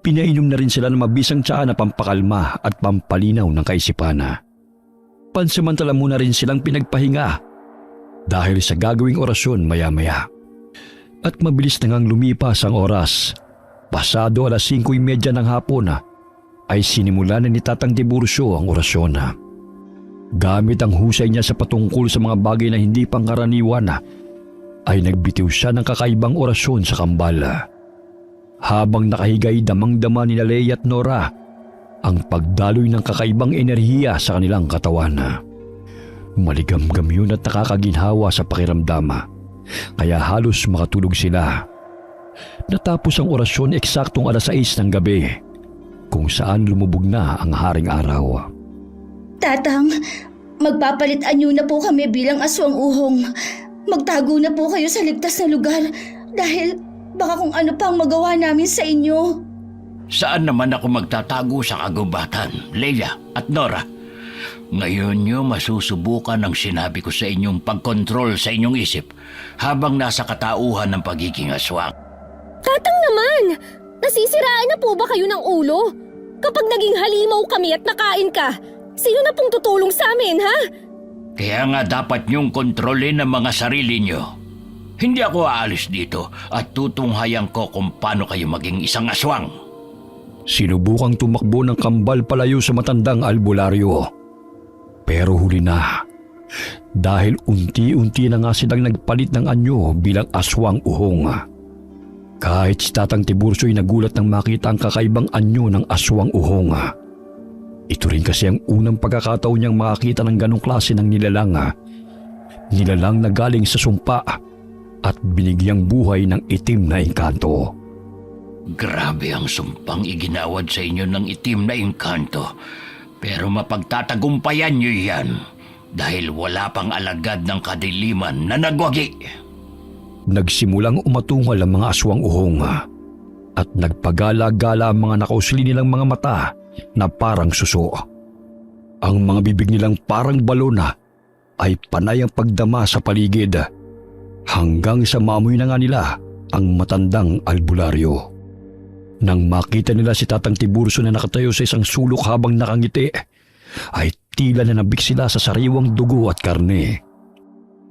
Pinainom na rin sila ng mabisang tsaa na pampakalma at pampalinaw ng kaisipan. Pansamantala muna rin silang pinagpahinga dahil sa gagawing orasyon maya-maya. At mabilis na ngang lumipas ang oras. Pasado 5:30 ng hapon ay sinimula na ni Tatang Tiburcio ang orasyon. Gamit ang husay niya sa patungkol sa mga bagay na hindi pangkaraniwan ay nagbitiw siya ng kakaibang orasyon sa kambal. Habang nakahigay damang-dama ni Leia at Nora ang pagdaloy ng kakaibang enerhiya sa kanilang katawan. Maligamgam yun at nakakaginhawa sa pakiramdam, kaya halos makatulog sila. Natapos ang orasyon eksaktong 6:00 ng gabi, kung saan lumubog na ang haring araw. Tatang, magpapalit anyo na po kami bilang aswang uhong. Magtago na po kayo sa ligtas na lugar dahil baka kung ano pang magawa namin sa inyo. Saan naman ako magtatago sa kagubatan, Leia at Nora? Ngayon nyo masusubukan ang sinabi ko sa inyong pagkontrol sa inyong isip habang nasa katauhan ng pagiging aswang. Tatang naman! Nasisiraan na po ba kayo ng ulo? Kapag naging halimaw kami at nakain ka, sino na pong tutulong sa amin, ha? Kaya nga dapat nyong kontrolin ang mga sarili nyo. Hindi ako aalis dito at tutunghayan ko kung paano kayo maging isang aswang. Sinubukang tumakbo ng kambal palayo sa matandang albularyo. Pero huli na. Dahil unti-unti na nga silang nagpalit ng anyo bilang aswang uhong. Kahit si Tatang Tiburcio ay nagulat nang makita ang kakaibang anyo ng aswang uhong. Ito rin kasi ang unang pagkakataon niyang makakita ng ganong klase ng nilalang. Nilalang na galing sa sumpa at binigyang buhay ng itim na engkanto. Grabe ang sumpang iginawad sa inyo ng itim na engkanto. Pero mapagtatagumpayan nyo yan dahil wala pang alagad ng kadiliman na nagwagi. Nagsimulang umatungal ang mga aswang uhong at nagpagala-gala ang mga nakausli nilang mga mata na parang suso. Ang mga bibig nilang parang balona ay panay ang pagdama sa paligid hanggang sa maamoy na nga nila ang matandang albularyo. Nang makita nila si Tatang Tiburcio na nakatayo sa isang sulok habang nakangiti, ay tila nanabik sila sa sariwang dugo at karne.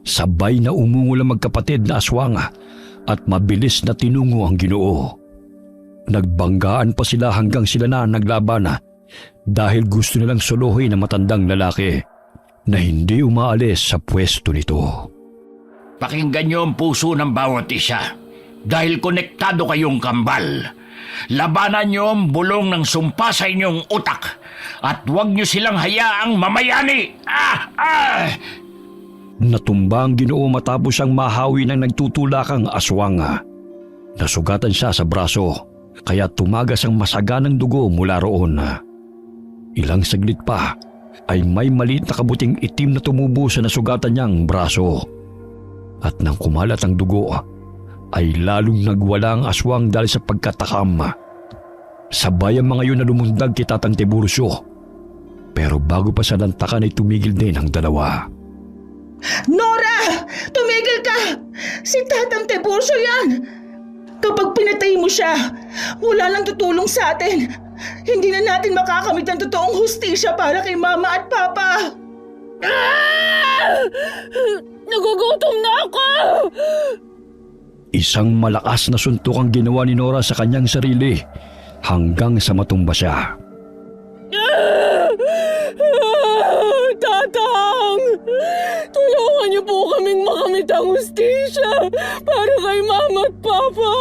Sabay na umungol ang magkapatid na aswang at mabilis na tinungo ang Ginoo. Nagbanggaan pa sila hanggang sila na naglaban dahil gusto nilang solohin ang matandang lalaki na hindi umaalis sa pwesto nito. Pakinggan nyo ang puso ng bawat isa dahil konektado kayong kambal. Labanan nyo ang bulong ng sumpa sa inyong utak at huwag nyo silang hayaang mamayani. Natumba ang Ginoo matapos siyang mahawi ng nagtutulakang aswang. Nasugatan siya sa braso kaya tumagas ang masaganang dugo mula roon. Ilang saglit pa ay may maliit na kabuting itim na tumubo sa nasugatan niyang braso. At nang kumalat ang dugo ay lalong nagwala ang aswang dahil sa pagkatakam. Sabay ang mga yun na lumundag kay Tatang Tiburcio. Pero bago pa sa lantakan ay tumigil din ang dalawa. Nora! Tumigil ka! Si Tatang Tiburcio yan! Kapag pinatay mo siya, wala nang tutulong sa atin. Hindi na natin makakamit ang totoong hustisya para kay Mama at Papa. Nagugutom na ako! Isang malakas na suntok ang ginawa ni Nora sa kanyang sarili hanggang sa matumba siya. Tatang! Tulungan niyo po kaming makamit ang hustisya para kay Mama at Papa!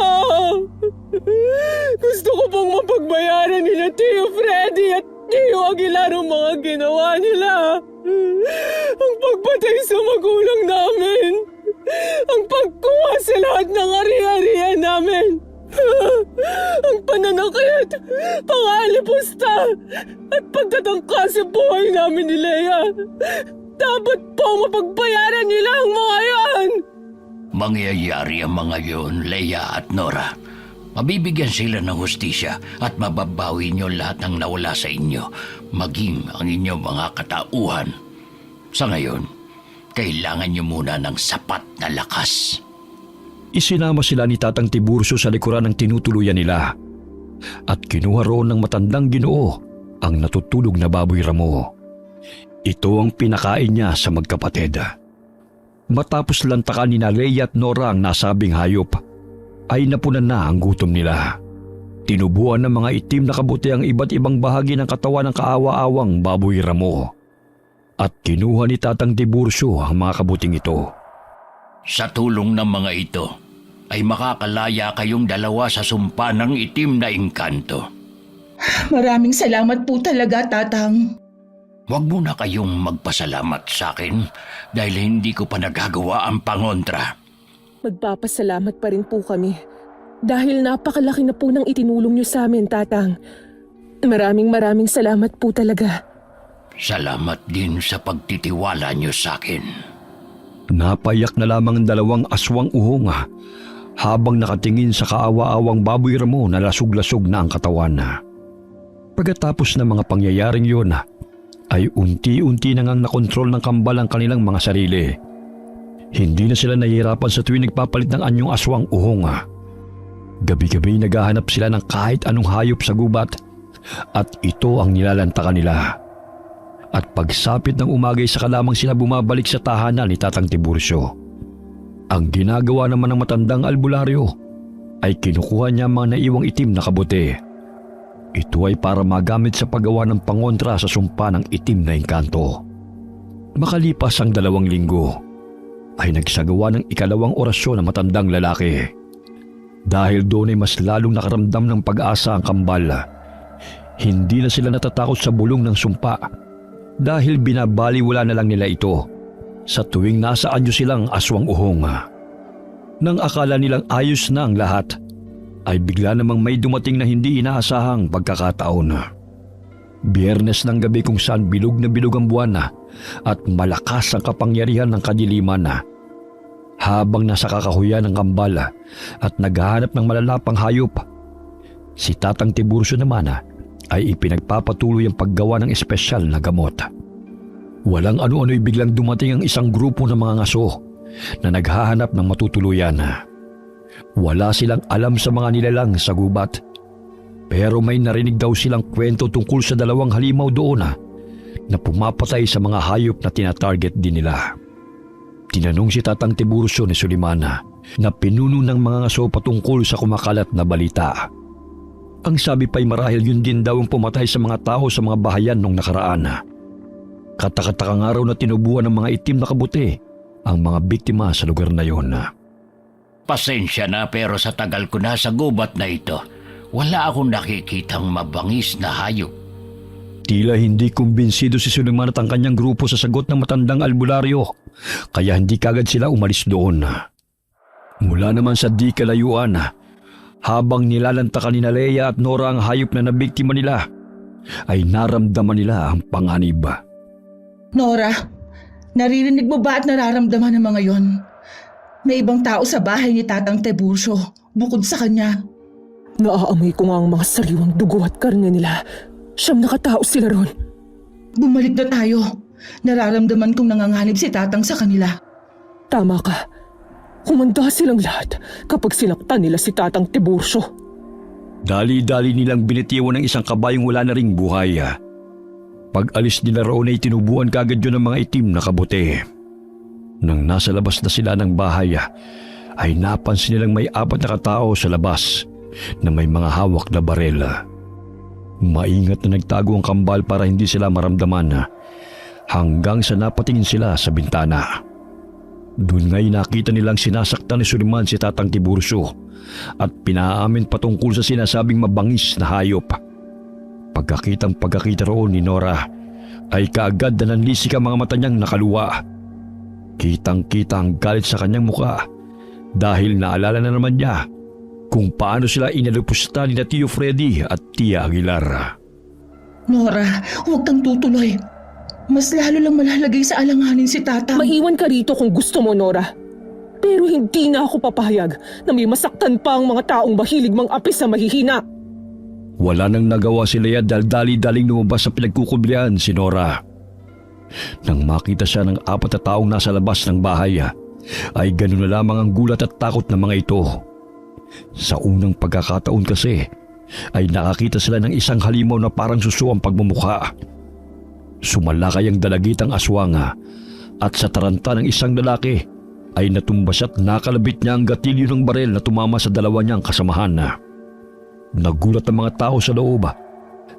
Gusto ko pong mapagbayaran nila Tio Freddy at Tio Aguilar ang mga ginawa nila. Ang pagpatay sa magulang namin. Ang pagkuha sa lahat ng ari-arian namin. Ang pananakit, pangalipusta, at pagtatangka sa buhay namin ni Leia. Dapat po mapagbayaran nila ang mga yan. Mangyayari ang mga yon, Leia at Nora. Mabibigyan sila ng hustisya at mababawi niyo lahat ng nawala sa inyo, maging ang inyong mga katauhan. Sa ngayon, kailangan niyo muna ng sapat na lakas. Isinama sila ni Tatang Tiburcio sa likuran ng tinutuluyan nila at kinuha roon ng matandang Ginoo ang natutulog na baboy ramo. Ito ang pinakain niya sa magkapatid. Matapos lantakan ni Leia at Nora ang nasabing hayop, ay napunan na ang gutom nila. Tinubuan ng mga itim na kabuti ang iba't ibang bahagi ng katawan ng kaawa-awang baboy ramo. At kinuha ni Tatang Tiburcio ang mga kabuting ito. Sa tulong ng mga ito, ay makakalaya kayong dalawa sa sumpa ng itim na engkanto. Maraming salamat po talaga, Tatang. Huwag muna kayong magpasalamat sa akin dahil hindi ko pa nagagawa ang pangontra. Magpapasalamat pa rin po kami dahil napakalaki na po ng itinulong niyo sa amin, Tatang. Maraming salamat po talaga. Salamat din sa pagtitiwala niyo sa akin. Napayak na lamang ang dalawang aswang uhong habang nakatingin sa kaawa-awang baboy ramo na lasog-lasog na ang katawan. Pagkatapos ng mga pangyayaring yun, ay unti-unti na ngang nakontrol ng kambal ang kanilang mga sarili. Hindi na sila nahihirapan sa tuwing nagpapalit ng anyong aswang uhong. Gabi-gabi naghahanap sila ng kahit anong hayop sa gubat at ito ang nilalantakan nila. At pagsapit ng umagay saka lamang sila bumabalik sa tahanan ni Tatang Tiburcio. Ang ginagawa naman ng matandang albularyo ay kinukuha niya mga naiwang itim na kabuti. Ito ay para magamit sa paggawa ng pangontra sa sumpa ng itim na engkanto. Makalipas ang 2 linggo, ay nagsagawa ng ikalawang orasyon ng matandang lalaki. Dahil doon ay mas lalong nakaramdam ng pag-asa ang kambal. Hindi na sila natatakot sa bulong ng sumpa dahil binabaliwala na lang nila ito sa tuwing nasa anyo silang aswang uhong. Nang akala nilang ayos na ang lahat, ay bigla namang may dumating na hindi inaasahang pagkakataon. Biyernes ng gabi kung saan bilog na bilog ang buwan at malakas ang kapangyarihan ng kadiliman. Habang nasa kakahuyan ng kambal at naghahanap ng malalapang hayop, si Tatang Tiburcio naman ay ipinagpapatuloy ang paggawa ng espesyal na gamot. Walang ano-ano'y biglang dumating ang isang grupo ng mga ngaso na naghahanap ng matutuluyan. Wala silang alam sa mga nilalang sa gubat, pero may narinig daw silang kwento tungkol sa 2 halimaw doon na pumapatay sa mga hayop na tinatarget din nila. Tinanong si Tatang Tiburcio ni Suliman na pinuno ng mga ngaso patungkol sa kumakalat na balita. Ang sabi pa'y marahil yun din daw ang pumatay sa mga tao sa mga bahayan nung nakaraan. Katakataka nga raw na tinubuan ng mga itim na kabuti ang mga biktima sa lugar na yon. Pasensya na pero sa tagal ko na sa gubat na ito, wala akong nakikitang mabangis na hayop. Tila hindi kumbinsido si Suliman at ang kanyang grupo sa sagot ng matandang albularyo, kaya hindi kagad sila umalis doon. Mula naman sa di kalayuan, habang nilalantakan ni Leia at Nora ang hayop na nabiktima nila, ay naramdaman nila ang panganib. Nora, naririnig mo ba at nararamdaman ng mga yon? May ibang tao sa bahay ni Tatang Tiburcio bukod sa kanya. Naaamoy ko nga ang mga sariwang dugo at karne nila. Siyang nakatao sila ron. Bumalik na tayo. Nararamdaman kong nanganganib si Tatang sa kanila. Tama ka. Humanda silang lahat kapag sinaktan nila si Tatang Tiburcio. Dali-dali nilang binitiwan ng isang kabayong wala na ring buhay. Pag alis nila roon ay tinubuan kagad yun ng mga itim na kabuti. Nang nasa labas na sila ng bahay, ay napansin nilang may 4 na katao sa labas na may mga hawak na barel. Maingat na nagtago ang kambal para hindi sila maramdaman hanggang sa napatingin sila sa bintana. Doon nga'y nakita nilang sinasaktan ni Suliman si Tatang Tiburcio at pinaamin patungkol sa sinasabing mabangis na hayop. Pagkakita roon ni Nora ay kaagad na nanlisik ang mga mata niyang nakaluwa. Kitang-kita ang galit sa kanyang muka dahil naalala na naman niya kung paano sila inalipusta ni Tio Freddy at Tia Aguilar. Nora, huwag kang tutuloy. Mas lalo lang malalagay sa alanganin si Tatang. Maiwan ka rito kung gusto mo, Nora. Pero hindi na ako papahayag na may masaktan pa ang mga taong mahilig mang-api sa mahihina. Wala nang nagawa si Lea dahil dali-daling lumabas sa pinagkukublihan si Nora. Nang makita siya ng 4 na taong nasa labas ng bahay, ay ganun na lamang ang gulat at takot ng mga ito. Sa unang pagkakataon kasi, ay nakakita sila ng isang halimaw na parang suso ang pagmumukha. Sumalakay ang dalagitang aswang at sa taranta ng isang lalaki ay natumbas at nakalabit niya ang gatilyo ng barel na tumama sa dalawa niyang kasamahan. Nagulat ang mga tao sa loob,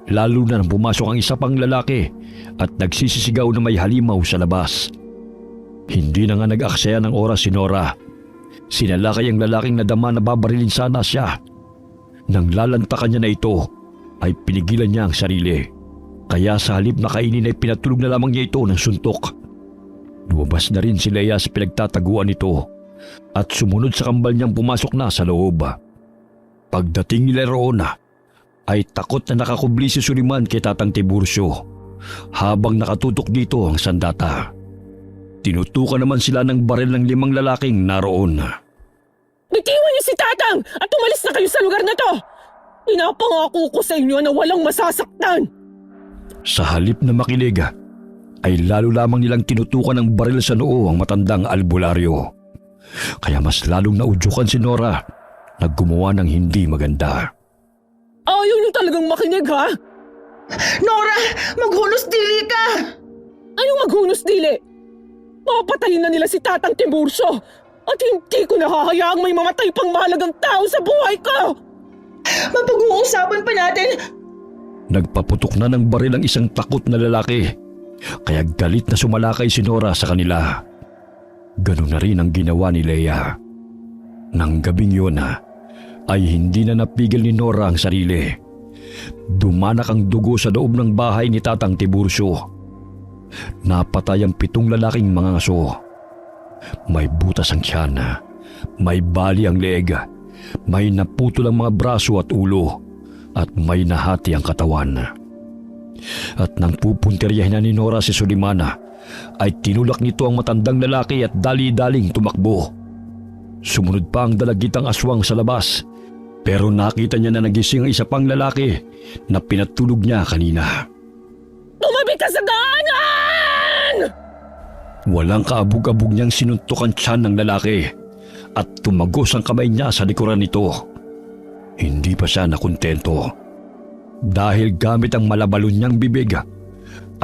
lalo na nang pumasok ang isa pang lalaki at nagsisisigaw na may halimaw sa labas. Hindi na nga nag-aksaya ng oras si Nora. Sinalakay ang lalaking nadama na babarilin sana siya. Nang lalantakan niya na ito, ay pinigilan niya ang sarili. Kaya sa halip na kainin ay pinatulog na lamang niya ito ng suntok. Lumabas na rin si Lea sa pinagtataguan nito at sumunod sa kambal niyang pumasok na sa loob. Pagdating nila roon ay takot na nakakubli si Suliman kay Tatang Tiburcio habang nakatutok dito ang sandata. Tinutukan naman sila ng baril ng 5 lalaking naroon. Bitiwan niyo si Tatang at umalis na kayo sa lugar na to! Pinapangako ko sa inyo na walang masasaktan! Sa halip na makinig, ay lalo lamang nilang tinutukan ng baril sa noo ang matandang albularyo. Kaya mas lalong naudyukan si Nora na gumawa ng hindi maganda. Ayaw niyo talagang makinig, ha? Nora, maghunos dili ka! Anong maghunos dili? Papatayin na nila si Tatang Tiburcio at hindi ko nahahayaang may mamatay pang mahalagang tao sa buhay ko! Mapag-uusapan pa natin. Nagpaputok na ng baril ang isang takot na lalaki, kaya galit na sumalakay si Nora sa kanila. Ganun na rin ang ginawa ni Lea. Nang gabing yun ay hindi na napigil ni Nora ang sarili. Dumanak ang dugo sa loob ng bahay ni Tatang Tiburcio. Napatay ang 7 lalaking mga aso. May butas ang tiyan, may bali ang leeg, may naputol ang mga braso at ulo, at may nahati ang katawan. At nang pupuntiryahin na ni Nora si Sulimana, ay tinulak nito ang matandang lalaki at dali-daling tumakbo. Sumunod pa ang dalagitang aswang sa labas, pero nakita niya na nagising ang isa pang lalaki na pinatulog niya kanina. Tumabi ka sa daanan! Walang kaabog-abog niyang sinuntok ang tiyan ng lalaki at tumagos ang kamay niya sa likuran nito. Hindi pa siya nakontento. Dahil gamit ang malabalon niyang bibig,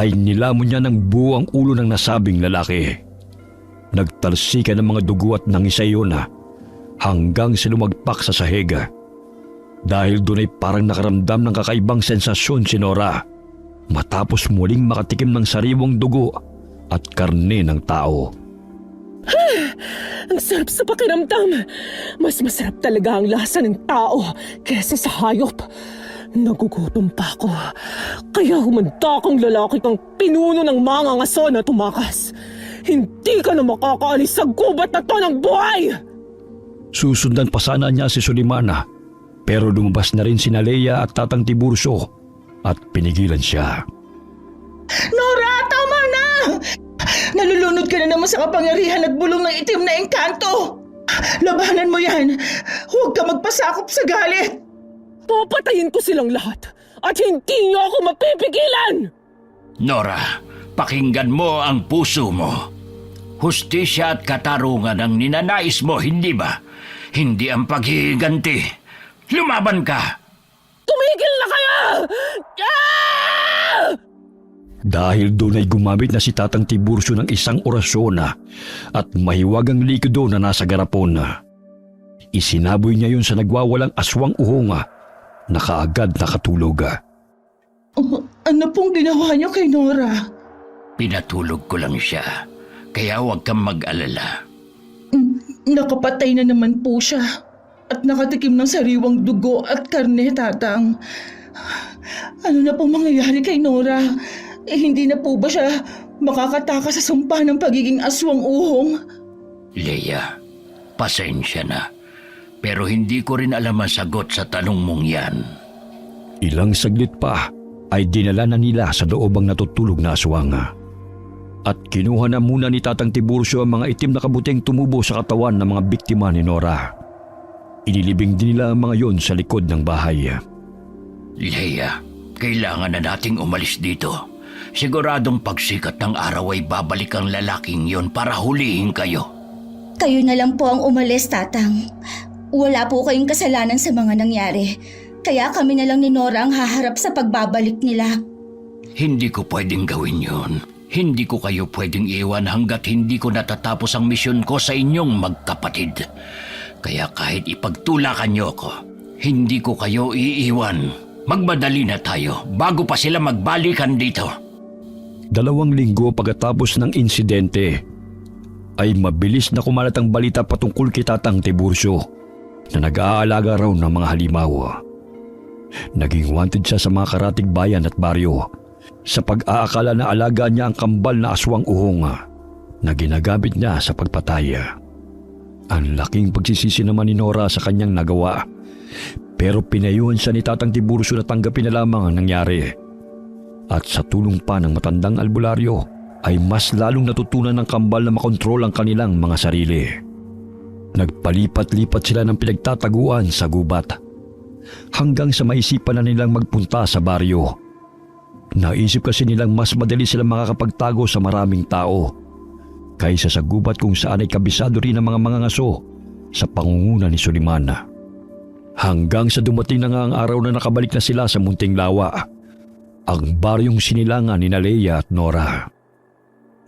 ay nilamon niya ng buo ang ulo ng nasabing lalaki. Nagtalsikan ng mga dugo at nangisay yun hanggang silumagpak sa sahig. Dahil doon ay parang nakaramdam ng kakaibang sensasyon si Nora matapos muling makatikim ng sariwang dugo at karne ng tao. Ang sarap sa pakiramdam. Mas masarap talaga ang lasa ng tao kesa sa hayop. Nagugutom pa ako. Kaya humanda kang lalaki kang pinuno ng mga ngaso na tumakas. Hindi ka na makakaalis sa gubat na to ng buhay! Susundan pa sana niya si Sulimana, pero lumabas na rin sina Lea at Tatang Tiburcio at pinigilan siya. Nora, tama na! Nalulunod ka na naman sa kapangyarihan at bulong ng itim na engkanto. Labanan mo yan. Huwag ka magpasakop sa galit. Papatayin ko silang lahat at hindi niyo ako mapipigilan! Nora, pakinggan mo ang puso mo. Hustisya at katarungan ang ninanais mo, hindi ba? Hindi ang paghihiganti. Lumaban ka! Tumigil na kayo! Dahil doon ay gumamit na si Tatang Tiburcio ng isang orasyon at mahiwagang likido na nasa garapon. Isinaboy niya yun sa nagwawalang aswang uhong na kaagad nakatulog. Ano pong ginawa niyo kay Nora? Pinatulog ko lang siya, kaya huwag kang mag-alala. Nakapatay na naman po siya at nakatikim ng sariwang dugo at karne, Tatang. Ano na pong mangyayari kay Nora? Hindi na po ba siya makakatakas sa sumpa ng pagiging aswang uhong? Leia, pasensya na. Pero hindi ko rin alam ang sagot sa tanong mong yan. Ilang saglit pa ay dinala na nila sa loob ang natutulog na aswang. At kinuha na muna ni Tatang Tiburcio ang mga itim na kabuting tumubo sa katawan ng mga biktima ni Nora. Inilibing din nila ang mga yon sa likod ng bahay. Leia, kailangan na nating umalis dito. Siguradong pagsikat ng araw ay babalik ang lalaking yon para hulihin kayo. Kayo na lang po ang umalis, Tatang. Wala po kayong kasalanan sa mga nangyari. Kaya kami na lang ni Nora ang haharap sa pagbabalik nila. Hindi ko pwedeng gawin yon. Hindi ko kayo pwedeng iwan hanggat hindi ko natatapos ang misyon ko sa inyong magkapatid. Kaya kahit ipagtulakan niyo ako, hindi ko kayo iiwan. Magmadali na tayo bago pa sila magbalikan dito. 2 linggo pagkatapos ng insidente, ay mabilis na kumalat ang balita patungkol kay Tatang Tiburcio na nag-aalaga raw ng mga halimaw. Naging wanted siya sa mga karatig bayan at baryo sa pag-aakala na alaga niya ang kambal na aswang uhong na ginagamit niya sa pagpatay. Ang laking pagsisisi naman ni Nora sa kanyang nagawa, pero pinayuhan siya ni Tatang Tiburcio na tanggapin na lamang ang nangyari. At sa tulong pa ng matandang albularyo ay mas lalong natutunan ng kambal na makontrol ang kanilang mga sarili. Nagpalipat-lipat sila ng pinagtataguan sa gubat hanggang sa maisipan na nilang magpunta sa baryo. Naisip kasi nilang mas madali silang makakapagtago sa maraming tao kaysa sa gubat kung saan ay kabisado rin ang mga mangangaso sa pangunguna ni Suliman. Hanggang sa dumating na nga ang araw na nakabalik na sila sa Munting Lawa, ang baryong sinilangan ni Leia at Nora.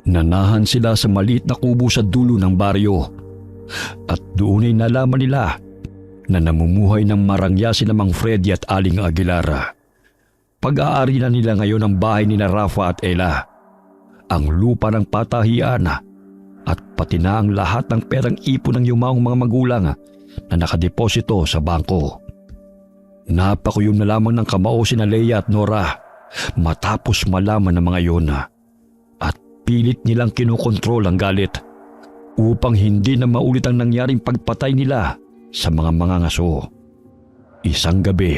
Nanahan sila sa maliit na kubo sa dulo ng baryo at doon ay nalaman nila na namumuhay ng marangya si Mang Freddy at Aling Aguilar. Pag-aari na nila ngayon ang bahay ni Rafa at Ella, ang lupa ng patahian at pati na ang lahat ng perang ipon ng yumaong mga magulang na nakadeposito sa bangko. Napakuyom na lamang ng kamao si Leia at Nora matapos malaman ng mga iyon at pilit nilang kinokontrol ang galit upang hindi na maulit ang nangyaring pagpatay nila sa mga mangangaso. Isang gabi,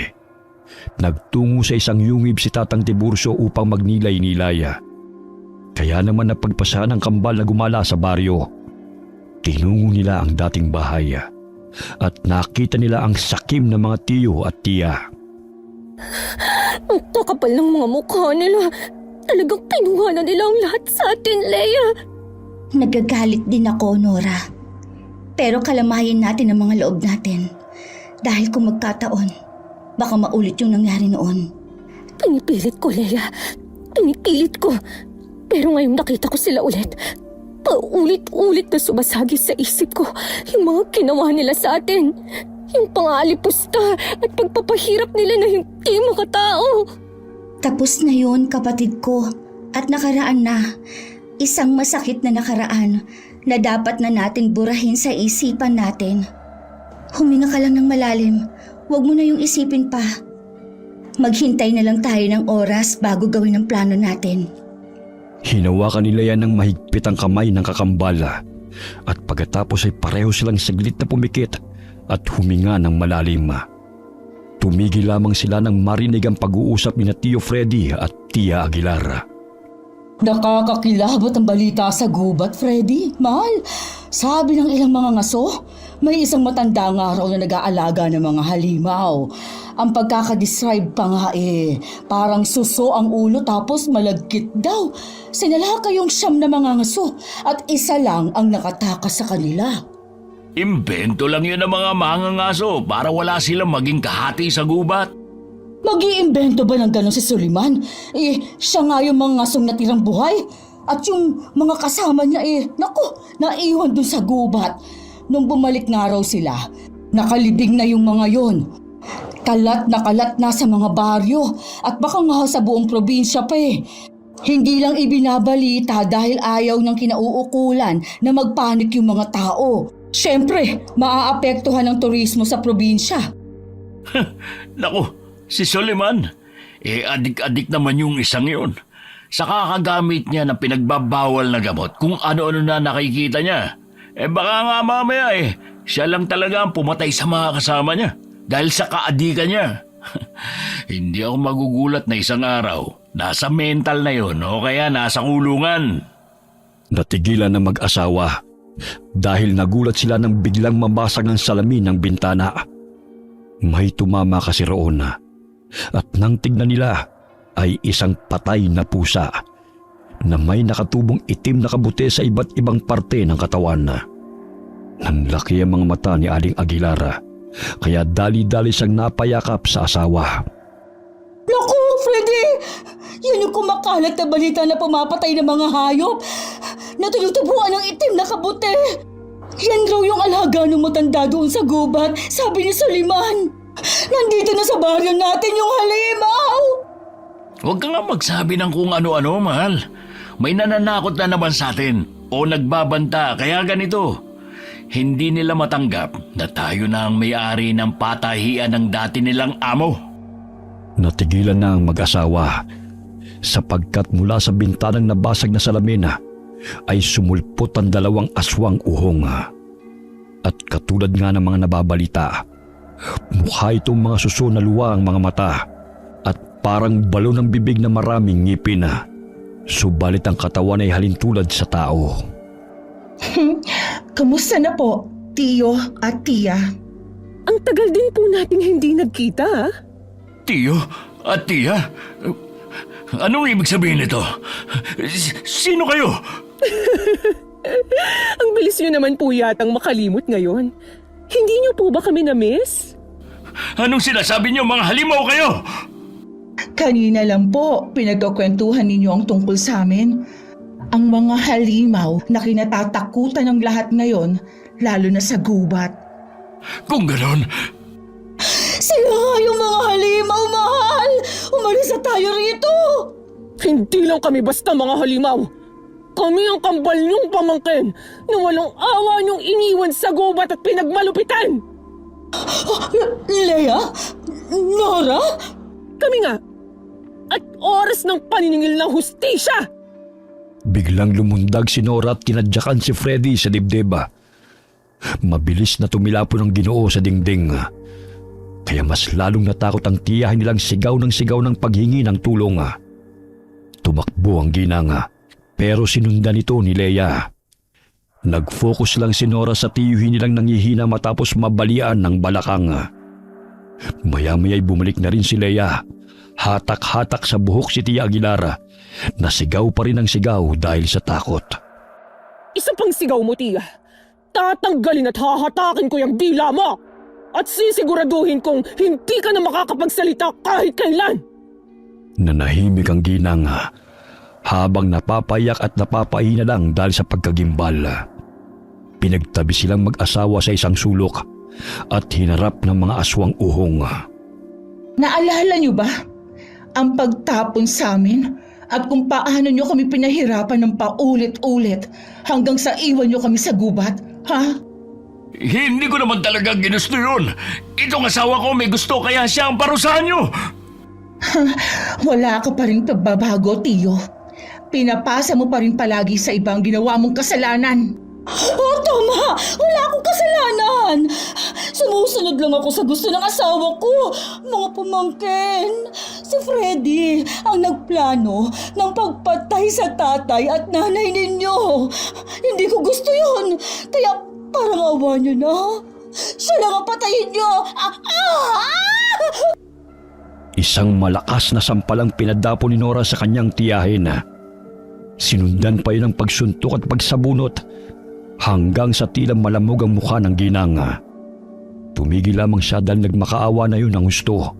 nagtungo sa isang yungib si Tatang Tiburcio upang magnilay-nilay. Kaya naman napagpasahan ng kambal na gumala sa baryo. Tinungo nila ang dating bahay at nakita nila ang sakim ng mga tiyo at tiya. Ang kakapal ng mga mukha nila. Talagang kinuha na nila ang lahat sa atin, Leia. Nagagalit din ako, Nora. Pero kalamahin natin ang mga loob natin. Dahil kung magkataon, baka maulit yung nangyari noon. Pinipilit ko, Leia. Pinipilit ko. Pero ngayong nakita ko sila ulit, paulit-ulit na sumasagi sa isip ko yung mga ginawa nila sa atin. Yung pangalipusta at pagpapahirap nila na hindi makatao. Tapos na yun, kapatid ko. At nakaraan na. Isang masakit na nakaraan na dapat na natin burahin sa isipan natin. Huminga ka lang ng malalim. Huwag mo na yung isipin pa. Maghintay na lang tayo ng oras bago gawin ang plano natin. Hinawakan nila yan ng mahigpit ang kamay ng kakambal at pagkatapos ay pareho silang saglit na pumikit at huminga ng malalim. Tumigil lamang sila nang marinig ang pag-uusap ni Tio Freddy at Tia Aguilar. Nakakakilabot ang balita sa gubat, Freddy. Mahal, sabi ng ilang mga ngaso, may isang matanda nga raw na nag-aalaga ng mga halimaw. Ang pagkakadescribe pa nga parang suso ang ulo tapos malagkit daw. Sinalaka yung 9 na mga ngaso at isa lang ang nakatakas sa kanila. Imbento lang yun ng mga mangangaso para wala silang maging kahati sa gubat. Mag-iimbento ba ng gano'n si Suliman? Siya nga yung mga ngasong natirang buhay. At yung mga kasama niya naku, naiwan dun sa gubat. Nung bumalik nga raw sila, nakalibing na yung mga yon. Kalat na sa mga baryo at baka nga sa buong probinsya pa Hindi lang ibinabalita dahil ayaw ng kinauukulan na magpanik yung mga tao. Siyempre, maaapektuhan ang turismo sa probinsya. Naku, si Suliman, adik-adik naman yung isang yun. Sa kakagamit niya ng pinagbabawal na gamot kung ano-ano na nakikita niya. Baka nga mamaya siya lang talaga ang pumatay sa mga kasama niya dahil sa kaadikan niya. Hindi ako magugulat na isang araw nasa mental na yun o kaya nasa kulungan. Natigilan ng mag-asawa dahil nagulat sila nang biglang mabasag ng salamin ng bintana. May tumama kasi roon at nang tignan nila ay isang patay na pusa na may nakatubong itim na kabuti sa iba't ibang parte ng katawan. Nanlaki ang mga mata ni Aling Aguilar kaya dali-dali siyang napayakap sa asawa. Naku, Freddy! Yan yung kumakalat na balita na pumapatay ng mga hayop na tinutubuan ng itim na kabuti. Yan raw yung alaga ng matanda doon sa gubat, sabi ni Suliman. Nandito na sa baryo natin yung halimaw! Huwag ka nga magsabi ng kung ano-ano, mahal. May nananakot na naman sa atin o nagbabanta kaya ganito. Hindi nila matanggap na tayo na ang may-ari ng patahian ng dati nilang amo. Natigilan na ang mag-asawa sapagkat mula sa bintanang nabasag na salamin ay sumulpot ang 2 aswang uhong. At katulad nga ng mga nababalita, mukha itong mga suso na luwa ang mga mata at parang balon ng bibig na maraming ngipin. Subalit ang katawan ay halintulad sa tao. Kamusta na po, Tiyo at Tia? Ang tagal din po nating hindi nagkita. Tiyo at Tia? Anong ibig sabihin nito? Sino kayo? Ang bilis nyo naman po yatang makalimot ngayon. Hindi nyo po ba kami na-miss? Anong sinasabi niyo, mga halimaw kayo? Kanina lang po, pinagkakwentuhan ninyo ang tungkol sa amin. Ang mga halimaw na kinatatakutan ng lahat ngayon, lalo na sa gubat. Kung ganon, Sila nga yung mga halimaw, mahal! Umalis na tayo rito! Hindi lang kami basta mga halimaw. Kami ang kambal niyong pamangkin na walang awa niyong iniwan sa gubat at pinagmalupitan. Lea? Nora? Kami nga. At oras ng paniningil ng hustisya. Biglang lumundag si Nora at kinadyakan si Freddy sa dibdib. Mabilis na tumilapo ng Ginoo sa dingding. Kaya mas lalong natakot ang tiyahin nilang sigaw ng paghingi ng tulong. Tumakbo ang ginang pero sinundan ito ni Lea. Nag-focus lang si Nora sa tiyuhin nilang nangihina matapos mabalian ng balakang. Maya-maya'y bumalik na rin si Lea. Hatak-hatak sa buhok si Tia Aguilar. Nasigaw pa rin ang sigaw dahil sa takot. Isa pang sigaw mo, Tia. Tatanggalin at hahatakin ko yung dila mo. At sisiguraduhin kong hindi ka na makakapagsalita kahit kailan. Nanahimik ang ginang habang napapayak at napapahina lang dahil sa pagkagimbal. Pinagtabi silang mag-asawa sa isang sulok at hinarap ng mga aswang uhong. Naalala niyo ba ang pagtapon sa amin at kung paano niyo kami pinahirapan ng paulit-ulit hanggang sa iwan niyo kami sa gubat? Ha? hindi ko naman talaga ginusto yun. Itong asawa ko may gusto kaya siya ang parusahan niyo. Wala ka pa rin pagbabago, Tiyo. Pinapasa mo pa rin palagi sa ibang ginawa mong kasalanan. Oh, tama Mama, wala akong kasalanan. Sumusunod lang ako sa gusto ng asawa ko. Mga pamangkin, si Freddy ang nagplano ng pagpatay sa tatay at nanay ninyo. Hindi ko gusto yun. Kaya parang awa nyo na. Siya lang ang patayin nyo. Isang malakas na sampalang pinadapo ni Nora sa kanyang tiyahin. Sinundan pa yun ng pagsuntok at pagsabunot hanggang sa tila malamog ang mukha ng ginang. Tumigil lamang siya dahil nagmakaawa na yun ng gusto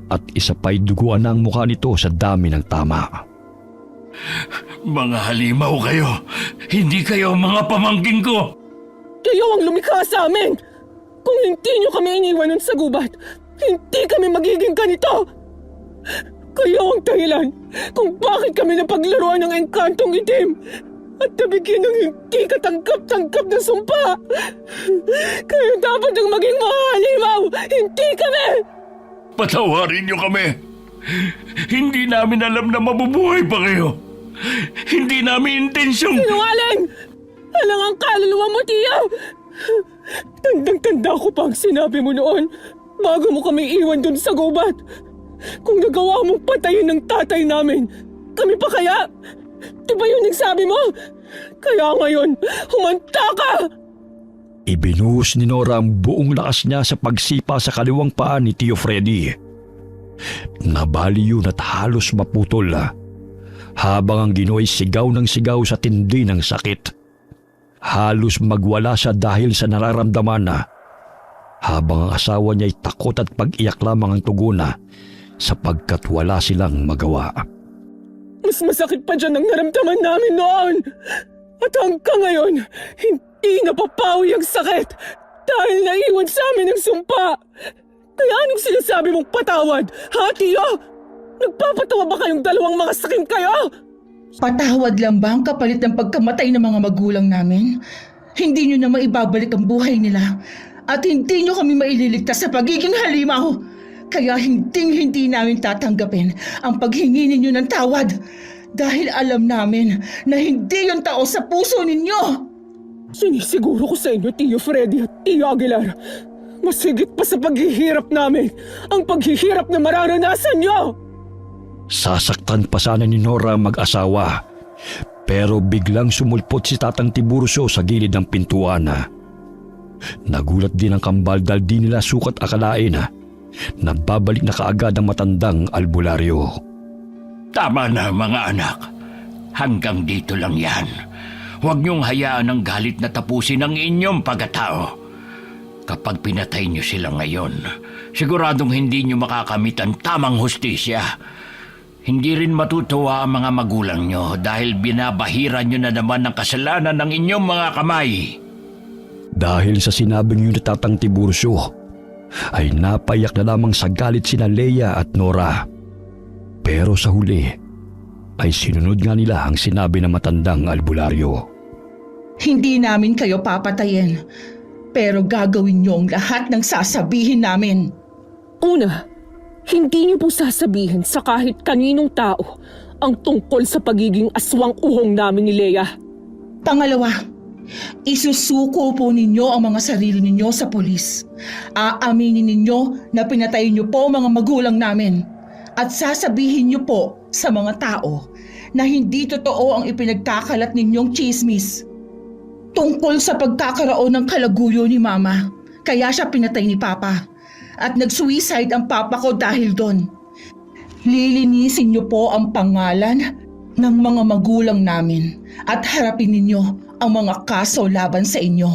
at isa pa'y duguan na ang mukha nito sa dami ng tama. Mga halimaw kayo. Hindi kayo mga pamangkin ko. Kayo ang lumikha sa amin! Kung hindi nyo kami iniwan nun sa gubat, hindi kami magiging ganito! Kayo ang dahilan kung bakit kami napaglaruan ng engkantong itim at nabigyan ng hindi katanggap-tanggap na sumpa! Kayo dapat ang maging mga halimaw, hindi kami! Patawarin niyo kami. Hindi namin alam na mabubuhay pa kayo. Hindi namin intensyong... Sinungaling! Alang ang kaluluwa mo, Tia! Tandang-tanda ko pa ang sinabi mo noon bago mo kami iwan dun sa gubat. Kung nagawa mong patayin ng tatay namin, kami pa kaya? Di ba yun nagsabi mo? Kaya ngayon, humanta ka! Ibinuhos ni Nora ang buong lakas niya sa pagsipa sa kaliwang paa ni Tio Freddy. Nabali yun at halos maputol habang ang Ginoo ay sigaw ng sigaw sa tindi ng sakit. Halos magwala siya dahil sa nararamdaman habang ang asawa niya ay takot at pag-iyak lamang ang tugon sapagkat wala silang magawa. Mas masakit pa dyan ang naramdaman namin noon. At hanggang ngayon, hindi napapawi ang sakit dahil naiwan sa amin ang sumpa. Kaya anong sinasabi mong patawad, ha, Tio? Nagpapatawa ba kayong dalawang mga sakim kayo? Patawad lang ba ang kapalit ng pagkamatay ng mga magulang namin? Hindi nyo na maibabalik ang buhay nila at hindi nyo kami maililigtas sa pagiging halimaw. Kaya hindi namin tatanggapin ang paghingi ninyo ng tawad dahil alam namin na hindi yung tao sa puso ninyo. Sinisiguro ko sa inyo, Tio Freddy at Tio Aguilar, mas higit pa sa paghihirap namin ang paghihirap na mararanasan nyo! Sasaktan pa sana ni Nora ang mag-asawa pero biglang sumulpot si Tatang Tiburcio sa gilid ng pintuan. Nagulat din ang kambal dahil di nila sukat akalain na babalik na kaagad ang matandang albularyo. Tama na mga anak. Hanggang dito lang yan. Huwag niyong hayaan ang galit na tapusin ang inyong pagkatao. Kapag pinatay niyo sila ngayon, siguradong hindi niyo makakamit ang tamang hustisya. Hindi rin matutuwa ang mga magulang niyo dahil binabahira niyo na naman ang kasalanan ng inyong mga kamay. Dahil sa sinabing yun ni Tatang Tiburcio, ay napayak na lamang sa galit sina Leia at Nora. Pero sa huli, ay sinunod nga nila ang sinabi ng matandang albularyo. Hindi namin kayo papatayin, pero gagawin niyo ang lahat ng sasabihin namin. Una, hindi niyo po sasabihin sa kahit kaninong tao ang tungkol sa pagiging aswang uhong namin ni Leia. Pangalawa, isusuko po ninyo ang mga sarili ninyo sa pulis. Aaminin ninyo na pinatay niyo po ang mga magulang namin. At sasabihin niyo po sa mga tao na hindi totoo ang ipinagkakalat ninyong chismis tungkol sa pagkakaroon ng kalaguyo ni Mama. Kaya siya pinatay ni Papa. At nag-suicide ang papa ko dahil doon. Lilinisin niyo po ang pangalan ng mga magulang namin at harapin ninyo ang mga kaso laban sa inyo.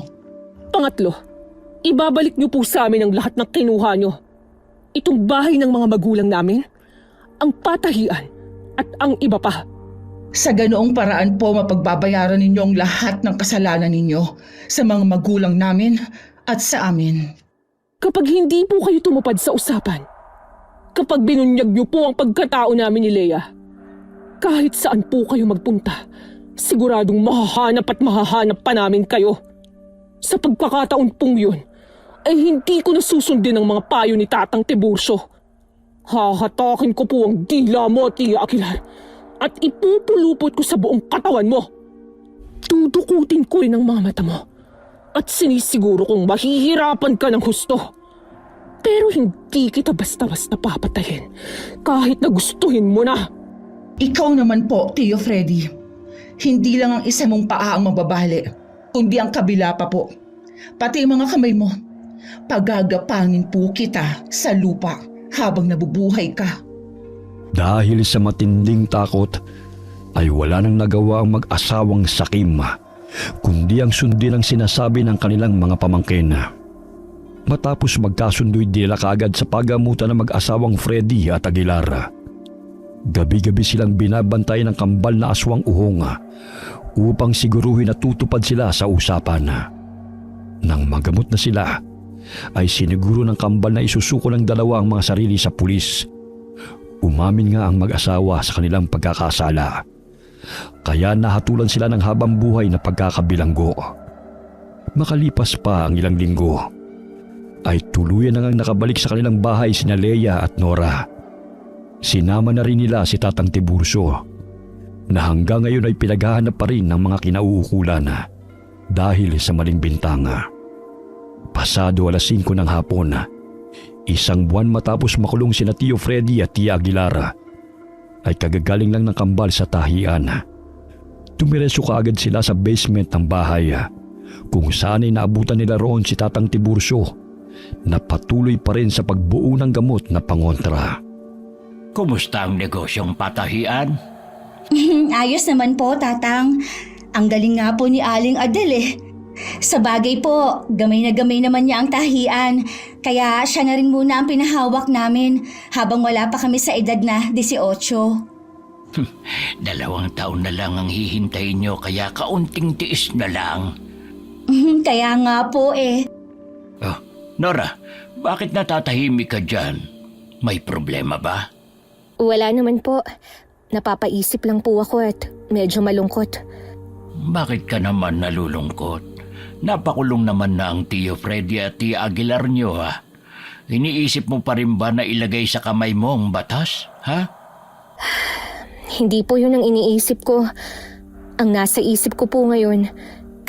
Pangatlo, ibabalik niyo po sa amin ang lahat ng kinuha niyo. Itong bahay ng mga magulang namin, ang patahian at ang iba pa. Sa ganoong paraan po mapagbabayaran ninyo ang lahat ng kasalanan ninyo sa mga magulang namin at sa amin. Kapag hindi po kayo tumupad sa usapan, kapag binunyag niyo po ang pagkatao namin ni Leia, kahit saan po kayo magpunta, siguradong mahahanap at mahahanap pa namin kayo. Sa pagkakataon pong yun, ay hindi ko nasusundin ang mga payo ni Tatang Tiburcio. Hahatakin ko po ang dila mo, Tia Aguilar, at ipupulupot ko sa buong katawan mo. Dudukutin ko rin ang mga mata mo At sinisiguro kong mahihirapan ka ng husto. Pero hindi kita basta-basta papatayin kahit na gustuhin mo na. Ikaw naman po, Tio Freddy. Hindi lang ang isa mong paa ang mababali, kundi ang kabila pa po. Pati mga kamay mo. Pagagapangin po kita sa lupa habang nabubuhay ka. Dahil sa matinding takot, ay wala nang nagawa ang mag-asawang Sakim, kundi ang sundin ang sinasabi ng kanilang mga pamangkin. Matapos magkasundo'y nila kaagad sa paggamutan ng mag-asawang Freddy at Aguilar. Gabi-gabi silang binabantay ng kambal na aswang uhong upang siguruhin na tutupad sila sa usapan. Nang magamot na sila, ay siniguro ng kambal na isusuko ng dalawa ang mga sarili sa pulis. Umamin nga ang mag-asawa sa kanilang pagkakasala. Kaya nahatulan sila ng habang buhay na pagkakabilanggo. Makalipas pa ang ilang linggo, ay tuluyan na ngang nakabalik sa kanilang bahay sina Leia at Nora. Sinama na rin nila si Tatang Tiburcio, na hanggang ngayon ay pinaghahanap pa rin ng mga kinauukulan dahil sa maling bintanga. Pasado 5:00 ng hapon, isang buwan matapos makulong sina Tio Freddy at Tia Aguilar, ay kagagaling lang ng kambal sa tahian. Tumireso kaagad sila sa basement ng bahay, kung saan ay naabutan nila roon si Tatang Tiburcio na patuloy pa rin sa pagbuo ng gamot na pangontra. Kumusta ang negosyong patahian? Ayos naman po, Tatang. Ang galing nga po ni Aling Adel eh. Sa bagay po, gamay na gamay naman niya ang tahian. Kaya siya na rin muna ang pinahawak namin habang wala pa kami sa edad na 18. 2 taon na lang ang hihintayin nyo kaya kaunting tiis na lang. Kaya nga po eh. Oh, Nora, bakit natatahimik ka dyan? May problema ba? Wala naman po. Napapaisip lang po ako at medyo malungkot. Bakit ka naman nalulungkot? Napakulong naman na ang Tio Freddy at Tia Aguilar nyo, ha? Iniisip mo pa rin ba na ilagay sa kamay mo ang batas, ha? Hindi po yun ang iniisip ko. Ang nasa isip ko po ngayon,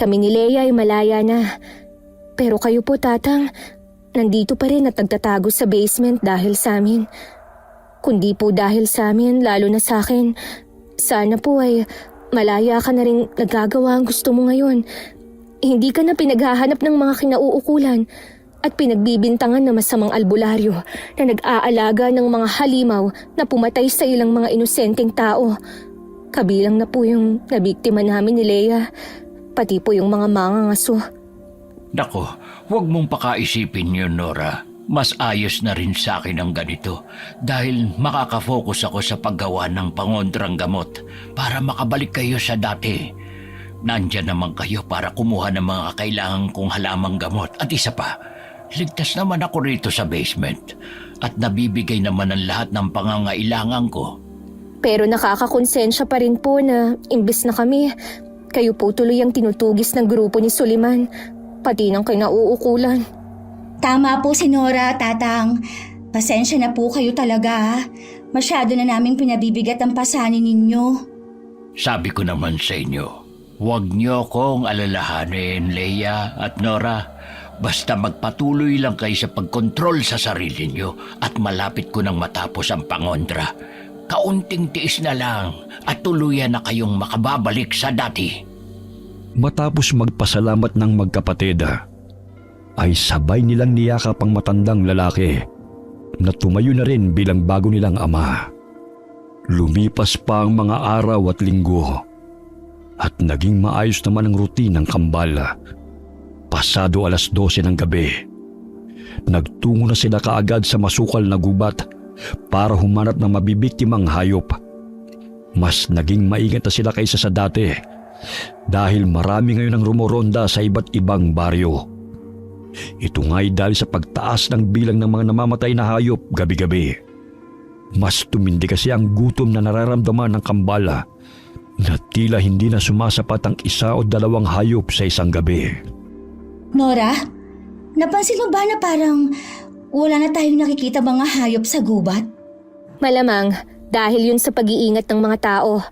kami ni Leia ay malaya na. Pero kayo po, Tatang, nandito pa rin at nagtatago sa basement dahil sa amin. Kundi po dahil sa amin, lalo na sa akin. Sana po ay malaya ka na rin nagagawa ang gusto mo ngayon. Hindi ka na pinaghahanap ng mga kinauukulan at pinagbibintangan na masamang albularyo na nag-aalaga ng mga halimaw na pumatay sa ilang mga inosenteng tao. Kabilang na po yung nabiktima namin ni Leia, pati po yung mga mangangaso. Nako, huwag mong pakaisipin yun, Nora. Mas ayos na rin sa akin ang ganito dahil makakafocus ako sa paggawa ng pangontrang gamot para makabalik kayo sa dati. Nandyan naman kayo para kumuha ng mga kailangan kong halamang gamot. At isa pa, ligtas naman ako rito sa basement at nabibigay naman ang lahat ng pangangailangan ko. Pero nakakakonsensya pa rin po na imbes na kami, kayo po tuloy ang tinutugis ng grupo ni Suliman, pati ng kinauukulan. Tama po si Nora, Tatang. Pasensya na po kayo talaga. Masyado na naming pinabibigat ang pasanin ninyo. Sabi ko naman sa inyo, huwag niyo kong alalahanin, Leia at Nora. Basta magpatuloy lang kayo sa pagkontrol sa sarili niyo at malapit ko nang matapos ang pangontra. Kaunting tiis na lang at tuluyan na kayong makababalik sa dati. Matapos magpasalamat ng magkapatid, ay sabay nilang niyakap ang matandang lalaki na tumayo na rin bilang bago nilang ama. Lumipas pa ang mga araw at linggo at naging maayos naman ang routine ng kambal. Pasado 12:00 ng gabi, nagtungo na sila kaagad sa masukal na gubat para humanap ng mabibiktimang hayop. Mas naging maingat na sila kaysa sa dati dahil marami ngayon ang rumoronda sa iba't ibang baryo. Ito nga'y dahil sa pagtaas ng bilang ng mga namamatay na hayop gabi-gabi. Mas tumindi kasi ang gutom na nararamdaman ng kambala na tila hindi na sumasapat ang 1 o 2 hayop sa isang gabi. Nora, napansin mo ba na parang wala na tayong nakikita mga hayop sa gubat? Malamang dahil yun sa pag-iingat ng mga tao.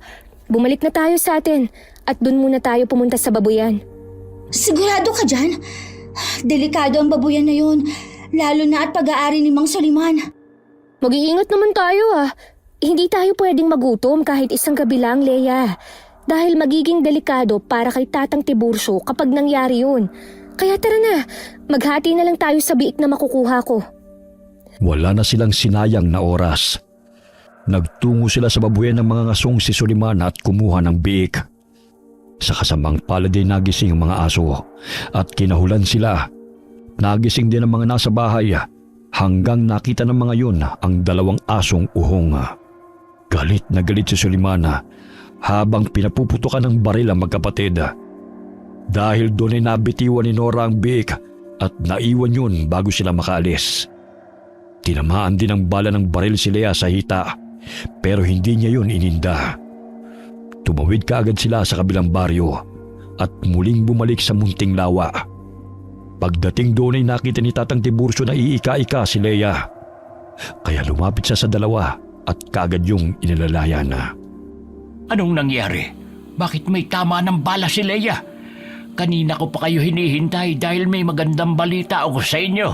Bumalik na tayo sa atin at dun muna tayo pumunta sa babuyan. Sigurado ka dyan? Delikado ang babuyan na yun, lalo na at pag-aari ni Mang Soliman. Mag-iingat naman tayo ah. Hindi tayo pwedeng magutom kahit isang gabi lang, Leia. Dahil magiging delikado para kay Tatang Tiburcio kapag nangyari yun. Kaya tara na, maghati na lang tayo sa biik na makukuha ko. Wala na silang sinayang na oras. Nagtungo sila sa babuyan ng mga ngasong si Soliman at kumuha ng biik. Sa kasamang palad ay nagising ang mga aso at kinahulan sila. Nagising din ang mga nasa bahay hanggang nakita ng mga yun ang dalawang asong uhong. Galit na galit si Soliman habang pinapuputukan ng baril ang magkapatid. Dahil doon ay nabitiwan ni Nora ang biik at naiwan yun bago sila makaalis. Tinamaan din ng bala ng baril si Leia sa hita pero hindi niya yun ininda. Tumawid kaagad sila sa kabilang baryo at muling bumalik sa munting lawa. Pagdating doon ay nakita ni Tatang Tiburcio na iika-ika si Leia. Kaya lumapit siya sa dalawa at kaagad yung inilalayan na. Anong nangyari? Bakit may tama ng bala si Leia? Kanina ko pa kayo hinihintay dahil may magandang balita ako sa inyo.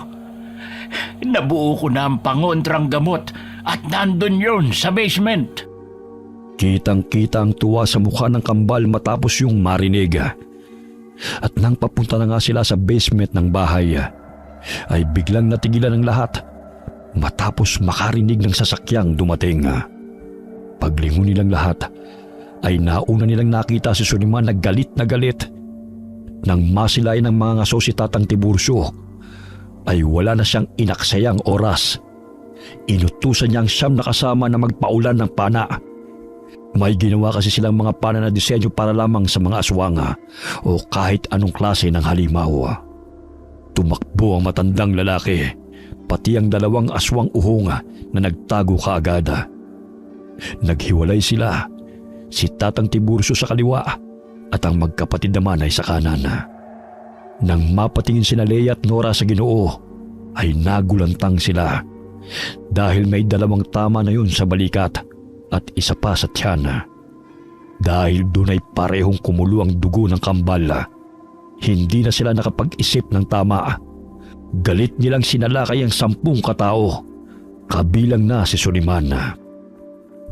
Nabuo ko na ang pangontrang gamot at nandun yun sa basement. Kitang-kita ang tuwa sa mukha ng kambal matapos yung marinig. At nang papunta na nga sila sa basement ng bahay, ay biglang natigilan ang lahat matapos makarinig ng sasakyang dumating. Paglingon nilang lahat, ay nauna nilang nakita si Soliman na galit na galit. Nang masilayan ng mga ngaso si Tatang Tiburcio, ay wala na siyang inaksayang oras. Inutusan niya ang siyam na kasama na magpaulan ng pana. May ginawa kasi silang mga pana na disenyo para lamang sa mga aswang o kahit anong klase ng halimaw. Tumakbo ang matandang lalaki, pati ang dalawang aswang uhong na nagtago kaagad. Naghiwalay sila, si Tatang Tiburcio sa kaliwa at ang magkapatid naman ay sa kanan. Nang mapatingin sina Leia at Nora sa Ginoo, ay nagulantang sila dahil may dalawang tama na yun sa balikat at isa pa sa tiyan. Dahil doon ay parehong kumulo ang dugo ng kambal, hindi na sila nakapag-isip ng tama. Galit nilang sinalakay ang 10 katao, kabilang na si Soliman.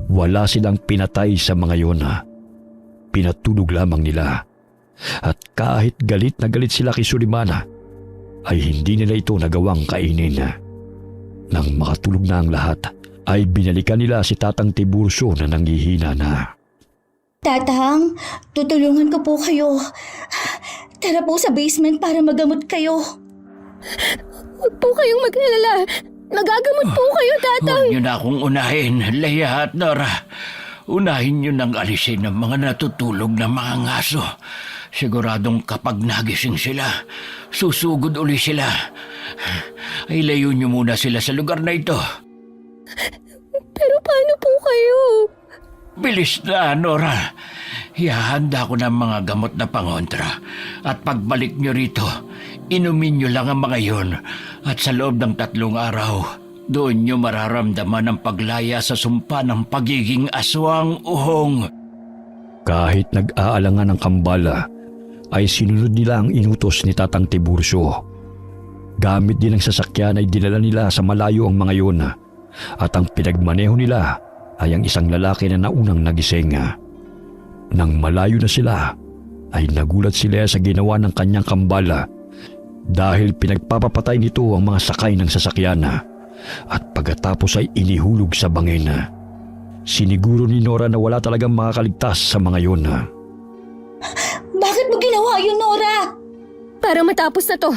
Wala silang pinatay sa mga yun. Pinatulog lamang nila. At kahit galit na galit sila kay Soliman, ay hindi nila ito nagawang kainin. Nang makatulog na ang lahat, ay binalikan nila si Tatang Tiburcio na nanghihina na. Tatang, tutulungan ko po kayo. Tara po sa basement para magamot kayo. Huwag po kayong mag-alala. Magagamot po kayo, Tatang. Huwag niyo na akong unahin, Leia at Nora. Unahin niyo nang alisin ang mga natutulog na mga ngaso. Siguradong kapag nagising sila, susugod uli sila. Ay layo niyo muna sila sa lugar na ito. Pero paano po kayo? Bilis na, Nora. Ihahanda ko ng mga gamot na pangontra. At pagbalik niyo rito, inumin niyo lang ang mga yon. At sa loob ng 3 araw, doon niyo mararamdaman ang paglaya sa sumpa ng pagiging aswang uhong. Kahit nag-aalangan ng kambala, ay sinunod nila ang inutos ni Tatang Tiburcio. Gamit din ng sasakyan ay dinala nila sa malayo ang mga yun, at ang pinagmaneho nila ay ang isang lalaki na naunang nagising. Nang malayo na sila, ay nagulat sila sa ginawa ng kanyang kambala dahil pinagpapapatay nito ang mga sakay ng sasakyan at pagkatapos ay inihulog sa bangin. Siniguro ni Nora na wala talagang makakaligtas sa mga yun. Bakit mo ginawa yun, Nora? Para matapos na to.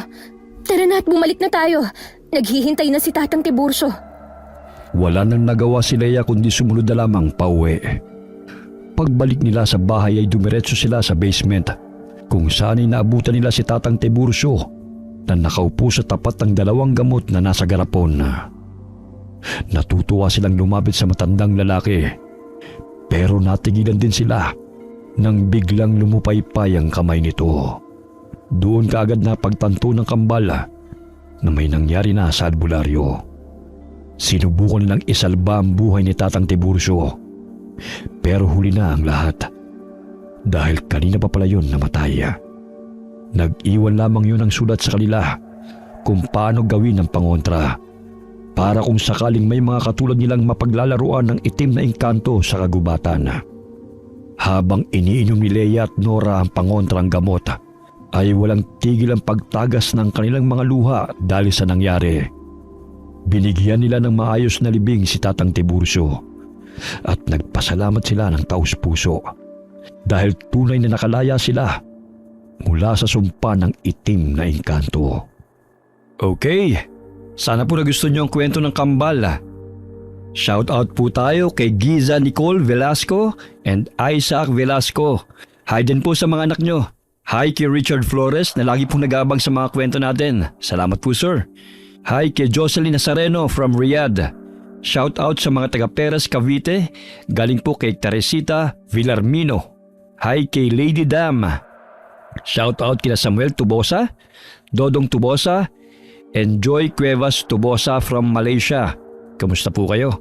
Tara na at bumalik na tayo. Naghihintay na si Tatang Tiburcio. Wala nang nagawa si Leia kundi sumunod na lamang pauwi. Pagbalik nila sa bahay ay dumiretso sila sa basement kung saan ay naabutan nila si Tatang Tiburcio na nakaupo sa tapat ng 2 gamot na nasa garapon. Natutuwa silang lumapit sa matandang lalaki pero natigilan din sila nang biglang lumupaypay ang kamay nito. Doon kaagad na pagtanto ng kambal na may nangyari na sa albularyo. Sinubukan nilang isalba ang buhay ni Tatang Tiburcio pero huli na ang lahat dahil kanina pa pala yun namatay. Nag-iwan lamang yun ng sulat sa kanila kung paano gawin ang pangontra para kung sakaling may mga katulad nilang mapaglalaruan ng itim na engkanto sa kagubatan. Habang iniinom ni Leia at Nora ang pangontrang gamot, ay walang tigil ang pagtagas ng kanilang mga luha dahil sa nangyari. Binigyan nila ng maayos na libing si Tatang Tiburcio at nagpasalamat sila ng taus-puso dahil tunay na nakalaya sila mula sa sumpa ng itim na engkanto. Okay, sana po nagustuhan niyo ang kwento ng kambal. Shout out po tayo kay Giza Nicole Velasco and Isaac Velasco. Hi din po sa mga anak nyo. Hi kay Richard Flores na lagi pong nag-aabang sa mga kwento natin. Salamat po sir. Hi kay Jocelyn Nazareno from Riyadh. Shout out sa mga taga Perez, Cavite. Galing po kay Teresita Villarmino. Hi kay Lady Dam. Shout out kina Samuel Tubosa, Dodong Tubosa, and Joy Cuevas Tubosa from Malaysia. Kamusta po kayo?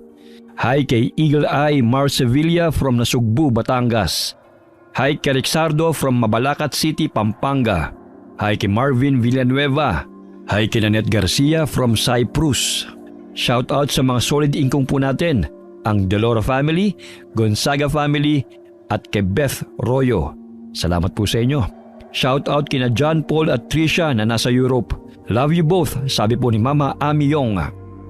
Hi kay Eagle Eye Marcevilla from Nasugbu, Batangas. Hi kay Rexardo from Mabalacat City, Pampanga. Hi kay Marvin Villanueva. Hi kay Nanette Garcia from Cyprus. Shout out sa mga solid income po natin, ang Delora family, Gonzaga family, at kay Beth Royo. Salamat po sa inyo. Shout out kina John Paul at Tricia na nasa Europe. Love you both, sabi po ni Mama Ami Yong.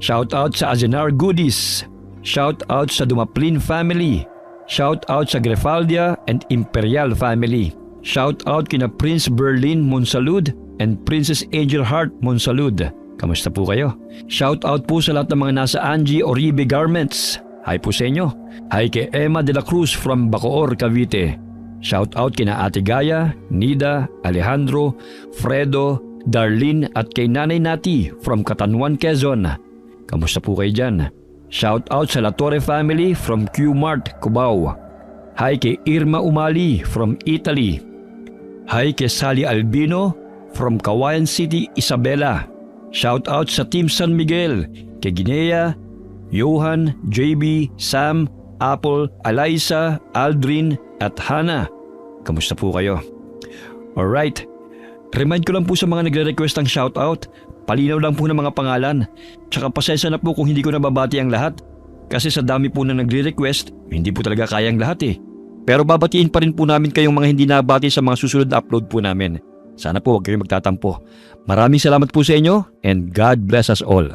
Shout out sa Azenar Goodies. Shout out sa Dumaplin family. Shout out sa Grefaldia and Imperial family. Shout out kina Prince Berlin Monsalud and Princess Angel Heart Monsalud. Kamusta po kayo? Shout out po sa lahat ng mga nasa Angie Oribe Garments. Hi po sa inyo. Hi kay Emma de la Cruz from Bacoor, Cavite. Shout out kina Ate Gaya, Nida, Alejandro, Fredo, Darlene at kay Nanay Nati from Catanduan, Quezon. Kamusta po kayo dyan? Shout out sa La Torre family from Q-Mart, Cubao. Hi kay Irma Umali from Italy. Hi kay Sally Albino from Kawayan City, Isabela. Shout out sa Team San Miguel, kay Ginea, Johan, JB, Sam, Apple, Eliza, Aldrin at Hannah. Kamusta po kayo? Alright, remind ko lang po sa mga nagre-request ng shoutout, palinaw lang po ng mga pangalan. Tsaka pasensya na po kung hindi ko nababati ang lahat. Kasi sa dami po na nagre-request, hindi po talaga kayang lahat eh. Pero babatiin pa rin po namin kayong mga hindi nabati sa mga susunod na upload po namin. Sana po huwag kayong magtatampo. Maraming salamat po sa inyo and God bless us all.